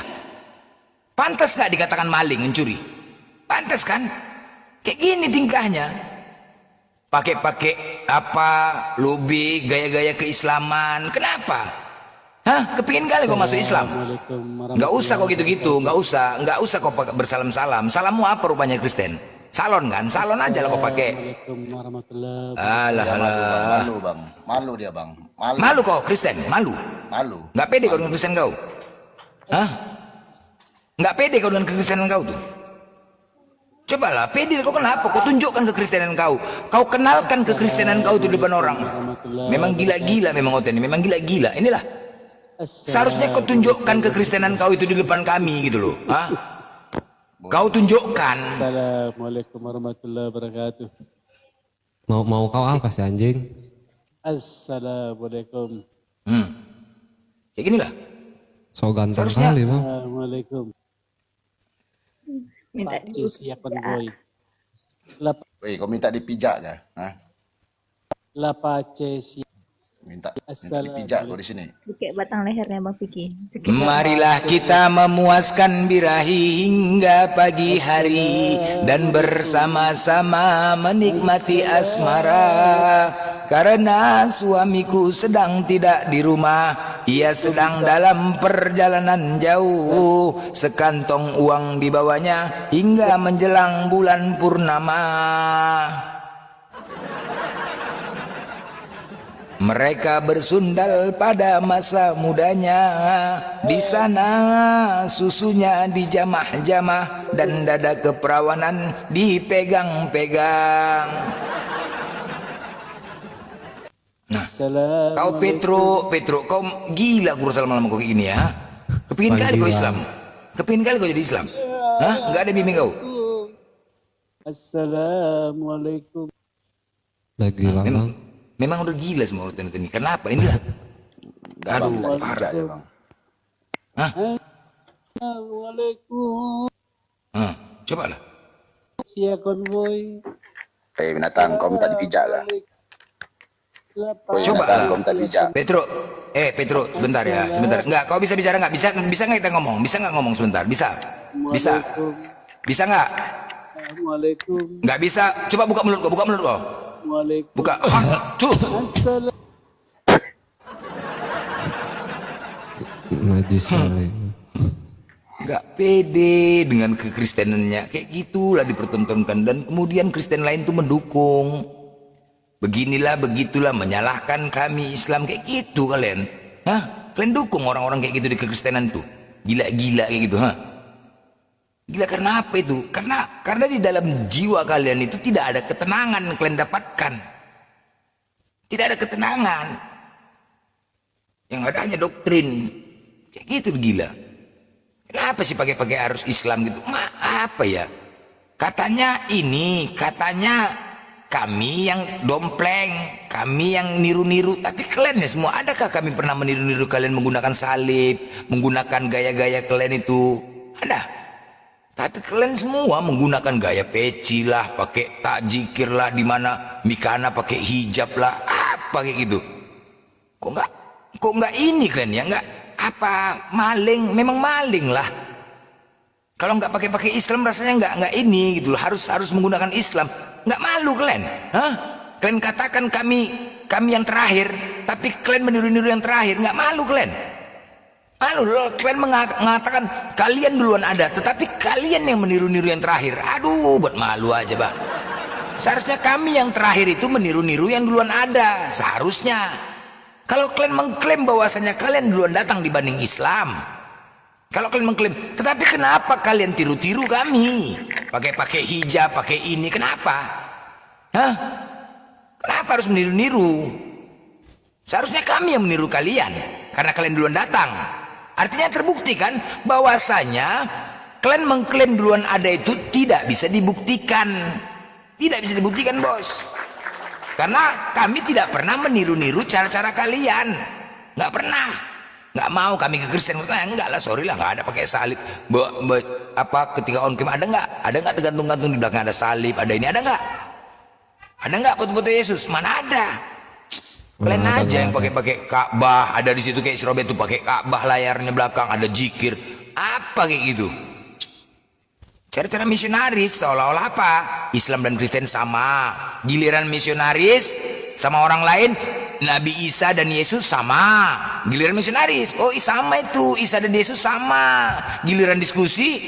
Pantas nggak dikatakan maling, mencuri? Pantas kan? Kayak gini tingkahnya. Pakai apa? Lobe, gaya-gaya keislaman. Kenapa? Hah? Kepingin kali kau masuk Islam? Nggak usah kau gitu-gitu, nggak usah kau pakai bersalam-salam. Salammu apa rupanya Kristen? Salon kan? Salon aja lah kau pakai. Alah. Malu bang, malu dia bang, malu, Malu kau Kristen? Malu? malu. Nggak pede kau dengan Kristen kau? Hah? Nggak pede kau dengan kekristenan kau tuh? Cobalah, pede kau kenapa? Kau tunjukkan kekristenan kau. Kau kenalkan kekristenan kau tuh di depan orang. Memang gila-gila, memang oten. Memang gila-gila. Inilah. Seharusnya kau tunjukkan kekristenan kau itu di depan kami gitu loh. Hah? Kau tunjukkan. Assalamualaikum warahmatullahi wabarakatuh. Mau kau apa sih anjing? Assalamualaikum. Kayak gini lah. So ganteng Seharusnya- kali Bang. Assalamualaikum. Minta Pak Cis ya konvoy. Woi, kau minta dipijak ya? Hah? Lapa Cis Minta dipijak kau di sini. Dikek batang lehernya Bang Vicky. Cekik. Marilah kita memuaskan birahi hingga pagi hari dan bersama-sama menikmati asmara. Karena suamiku sedang tidak di rumah, ia sedang dalam perjalanan jauh. Sekantong uang dibawanya hingga menjelang bulan purnama. Mereka bersundal pada masa mudanya. Di sana susunya dijamah-jamah dan dada keperawanan dipegang-pegang. Nah, kau Petro, kau gila guru salam malam kau kayak gini ya? Kepingin kali kau Islam? Kepingin kali kau jadi Islam? Hah? Enggak ada bimbing kau? Assalamualaikum. Udah gila Bang. Memang udah gila semua urutan ini. Kenapa? Inilah. Aduh, parah. Ya, bang. Hah? Assalamualaikum. Hah? Coba lah. Sia konvoy. Binatang, kau minta dipijak lah. Lapa. Coba Binatang, lah. kau minta dipijak. Petro, sebentar ya, sebentar. Enggak, kau bisa bicara nggak? Bisa nggak kita ngomong? Bisa nggak ngomong sebentar? Bisa. Bisa nggak? Assalamualaikum. Nggak bisa. Coba buka mulut kau, Waalaikumsalam. Buka. Cuh. Najis kali. nggak pede dengan kekristenannya, kayak gitulah dipertontonkan, dan kemudian Kristen lain tuh mendukung, beginilah begitulah, menyalahkan kami Islam, kayak gitu kalian. Hah? Kalian dukung orang-orang kayak gitu di kekristenan tuh, gila-gila kayak gitu, hah? Gila karena apa itu? Karena di dalam jiwa kalian itu tidak ada ketenangan yang kalian dapatkan, tidak ada ketenangan, yang ada hanya doktrin, kayak gitu gila. Kenapa sih pakai harus Islam gitu? Apa ya? Katanya ini, katanya kami yang dompleng, kami yang niru-niru. Tapi kalian ya semua, adakah kami pernah meniru-niru kalian menggunakan salib, menggunakan gaya-gaya kalian itu? Ada. Tapi kalian semua menggunakan gaya peci lah, pakai takjikir lah, di mana Mikana pakai hijab lah, apa kayak gitu? Kok nggak ini kalian ya? Nggak apa, maling, memang maling lah. Kalau nggak pakai Islam rasanya nggak ini gitu loh, harus menggunakan Islam. Nggak malu kalian? Hah? Kalian katakan kami yang terakhir, tapi kalian meniru-niru yang terakhir, nggak malu kalian? Malu loh, kalian mengatakan kalian duluan ada, tetapi kalian yang meniru-niru yang terakhir. Aduh, buat malu aja, Bang. Seharusnya kami yang terakhir itu meniru-niru yang duluan ada, seharusnya. Kalau kalian mengklaim bahwasanya kalian duluan datang dibanding Islam, kalau kalian mengklaim, tetapi kenapa kalian tiru-tiru kami? Pakai hijab, pakai ini, kenapa? Hah? Kenapa harus meniru-niru? Seharusnya kami yang meniru kalian, karena kalian duluan datang. Artinya terbukti kan bahwasanya kalian mengklaim duluan ada itu tidak bisa dibuktikan. Tidak bisa dibuktikan, bos. Karena kami tidak pernah meniru-niru cara-cara kalian, nggak pernah, nggak mau kami ke Kristen. Enggak lah, sorry lah, nggak ada pakai salib. Ketika on cam ada nggak tergantung-gantung di belakang ada salib, ada ini, ada nggak foto-foto Yesus, mana ada? Kalian aja yang pakai Ka'bah, ada di situ kayak si Robert tuh pakai Ka'bah, layarnya belakang ada jikir, apa kayak gitu? Cara-cara misionaris seolah-olah apa? Islam dan Kristen sama. Giliran misionaris sama orang lain, Nabi Isa dan Yesus sama. Giliran misionaris, oh sama itu, Isa dan Yesus sama. Giliran diskusi,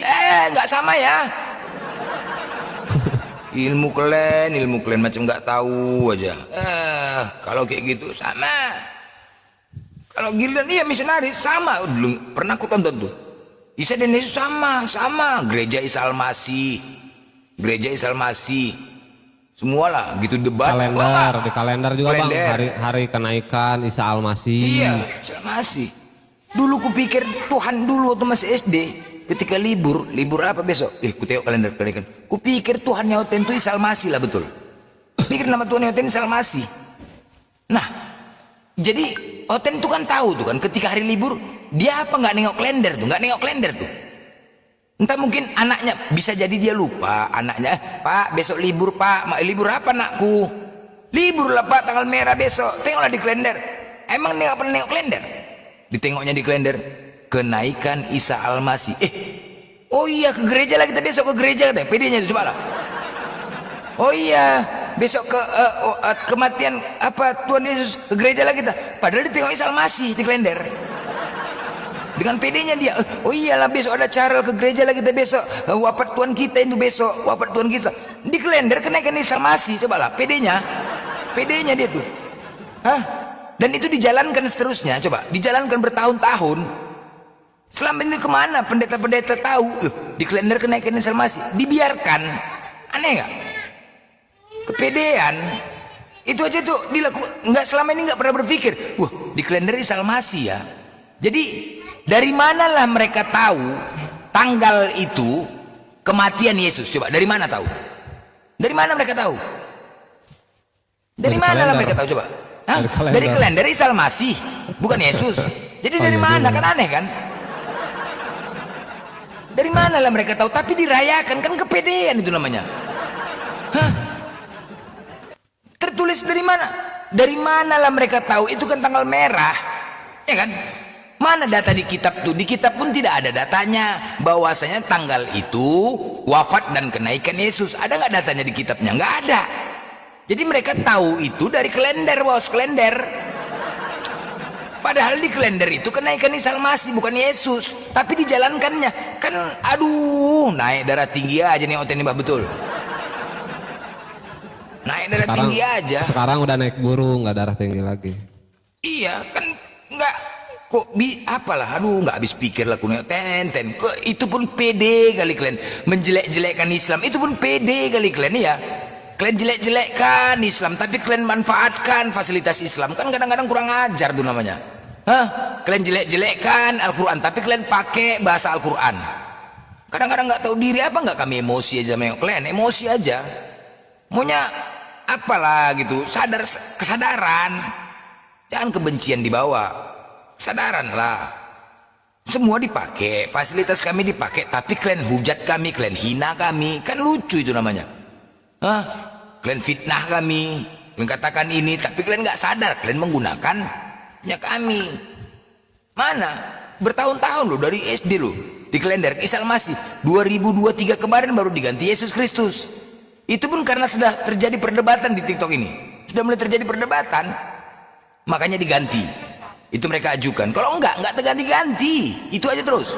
nggak sama ya. Ilmu kalian macam nggak tahu aja. Kalau kayak gitu sama. Kalau giliran iya misionaris sama. Dulu pernah aku tonton tuh. Isa dan Yesus sama gereja Isa Al-Masih, semualah gitu debat. Di kalender juga bang, hari kenaikan Isa Al-Masih. Iya, Isa Al-Masih. Dulu kupikir Tuhan dulu waktu masih SD, ketika libur apa besok? Ku tengok kalender kenaikan. Kupikir Tuhan nyauten itu Isa Al-Masih lah, betul. Pikir nama Tuhan nyauten Isa Al-Masih. Nah, jadi Oten tuh kan tahu tuh kan ketika hari libur dia apa nggak nengok kalender tuh, entah mungkin anaknya bisa jadi dia lupa anaknya, Pak besok libur Pak, libur apa anakku? Libur lah Pak, tanggal merah besok, tengoklah di kalender. Emang dia nggak pernah nengok kalender? Ditengoknya di kalender kenaikan Isa Al-Masih. Oh iya ke gereja lah kita besok, ke gereja katanya, pedenya itu coba lah. Oh iya besok kematian Tuhan Yesus, ke gereja lah kita, padahal ditengok Isa Al-Masih di kalender. Dengan pedenya dia, oh iyalah besok ada cara ke gereja lah kita besok, wafat Tuhan kita itu besok, wafat Tuhan kita. Di kalender kenaikan Isa Al-Masih, coba lah pedenya dia tuh. Hah? Dan itu dijalankan seterusnya, coba dijalankan bertahun-tahun. Selama ini kemana pendeta-pendeta tahu? Di kalender kenaikan Isa Al-Masih dibiarkan, aneh nggak? Kepedean itu aja tuh dilakukan, nggak, selama ini nggak pernah berpikir, di kalender Isa Al-Masih ya. Jadi dari manalah mereka tahu tanggal itu kematian Yesus? Coba dari mana tahu? Dari mana mereka tahu? Dari mana lah mereka tahu coba? Hah? Dari kalender Isa Al-Masih, bukan Yesus. Jadi dari mana? Kan aneh kan? Dari mana lah mereka tahu? Tapi dirayakan, kan kepedean itu namanya. Hah? Tertulis dari mana? Dari mana lah mereka tahu? Itu kan tanggal merah, ya kan? Mana data di kitab tuh? Di kitab pun tidak ada datanya bahwasanya tanggal itu wafat dan kenaikan Yesus. Ada nggak datanya di kitabnya? Nggak ada. Jadi mereka tahu itu dari kalender, bos, kalender. Padahal di kalender itu kenaikan Isa Al-Masih bukan Yesus, tapi dijalankannya kan. Aduh, naik darah tinggi aja nih Oten nih, Mbak, betul. Naik darah tinggi aja. Sekarang udah naik burung, nggak darah tinggi lagi. Iya kan, nggak kok apalah, aduh nggak habis pikir lah kuno ten. Kok itu pun pede kali kalian menjelek-jelekkan Islam, itu pun pede kali kalian ya. Kalian jelek-jelekkan Islam, tapi kalian manfaatkan fasilitas Islam, kan kadang-kadang kurang ajar tuh namanya. Hah? Kalian jelek-jelekkan Al-Quran, tapi kalian pakai bahasa Al-Quran. Kadang-kadang nggak tahu diri apa nggak kami emosi aja sama kalian, emosi aja. Maunya apalah gitu, kesadaran. Jangan kebencian dibawa, kesadaran lah. Semua dipakai, fasilitas kami dipakai, tapi kalian hujat kami, kalian hina kami, kan lucu itu namanya. Hah? Kalian fitnah kami, kalian katakan ini, tapi kalian nggak sadar, kalian menggunakan punya kami. Mana? Bertahun-tahun loh, dari SD loh, di kalender Isa Al-Masih 2023 kemarin baru diganti Yesus Kristus. Itu pun karena sudah terjadi perdebatan di TikTok ini, sudah mulai terjadi perdebatan, makanya diganti. Itu mereka ajukan. Kalau enggak terganti-ganti, itu aja terus,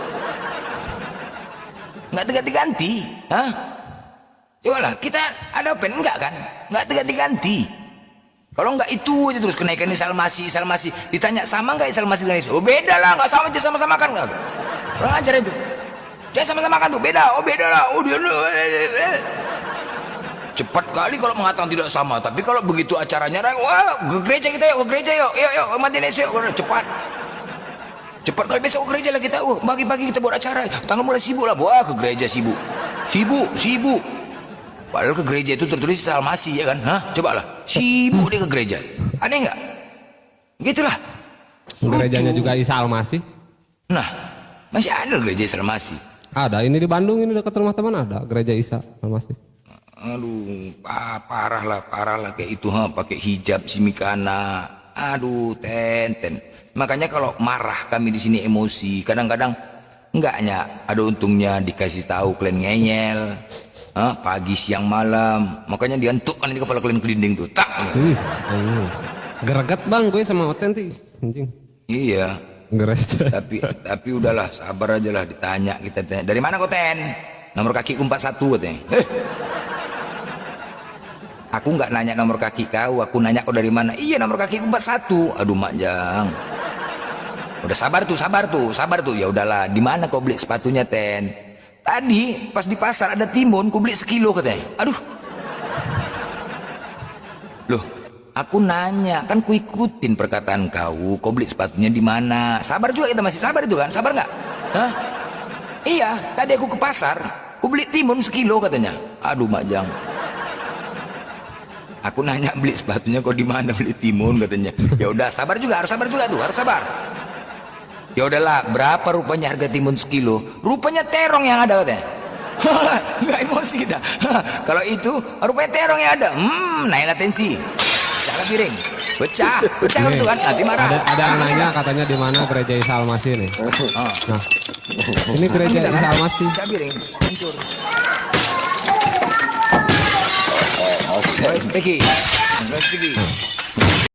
nggak terganti-ganti. Hah? Cobalah kita ada open enggak kan? Enggak terganti-ganti. Kalau enggak itu aja terus kenaikan Isa Al-Masih. Ditanya sama enggak Isa Al-Masih dengan Yesus? Oh beda lah, enggak sama aja, sama-sama kan enggak? Kurang ajar itu. Jangan sama-sama kan tuh, beda. Oh beda lah. Oh dia cepat kali kalau mengatakan tidak sama. Tapi kalau begitu acaranya, wah ke gereja kita yuk, yuk mati Yesus yuk, cepat. Cepat kali besok ke gereja lah kita. Pagi-pagi kita buat acara. Tanggal mulai sibuk lah, wah ke gereja sibuk. Padahal ke gereja itu tertulis Isa Al-Masih ya kan? Hah? Coba lah, sibuk dia ke gereja. Aneh nggak? Gitulah. Gerejanya juga Isa Al-Masih. Nah, masih ada gereja Isa Al-Masih. Ada, ini di Bandung, ini dekat rumah teman ada gereja Isa Al-Masih. Aduh, parah lah kayak itu, pakai hijab simikana. Aduh, ten. Makanya kalau marah kami di sini emosi, kadang-kadang enggaknya ada untungnya dikasih tahu kalian ngeyel. Pagi siang malam, makanya diantukkan di kepala kalian kelinding tuh, tak. Gereget bang gue sama Oten anjing. Iya. Gereja. Tapi udahlah, sabar aja lah, ditanya kita. Dari mana kau Ten? Nomor kaki 41 katanya. Aku nggak nanya nomor kaki kau, aku nanya kau dari mana. Iya nomor kaki 41. Aduh Mak Jang. Udah sabar tuh. Ya udahlah, di mana kau beli sepatunya Ten? Tadi pas di pasar ada timun, ku beli sekilo katanya. Aduh. Loh, aku nanya, kan ku ikutin perkataan kau beli sepatunya di mana? Sabar juga kita, masih sabar itu kan? Sabar nggak? Hah? Iya, tadi aku ke pasar, ku beli timun sekilo katanya. Aduh Mak Jang. Aku nanya beli sepatunya kau di mana, beli timun katanya. Ya udah, sabar juga, harus sabar juga tuh, harus sabar. Ya udahlah, berapa rupanya harga timun sekilo? Rupanya terong yang ada katanya. Nggak emosi kita. Kalau itu rupanya terong yang ada. Naik latensi. Pecah piring. Pecah kan tuh kan. Nanti marah. Ada yang nanya katanya di mana gereja Isa Al-Masih nih. Nah, ini gereja Isa Al-Masih. Pecah piring. Hancur. Oke. Peki.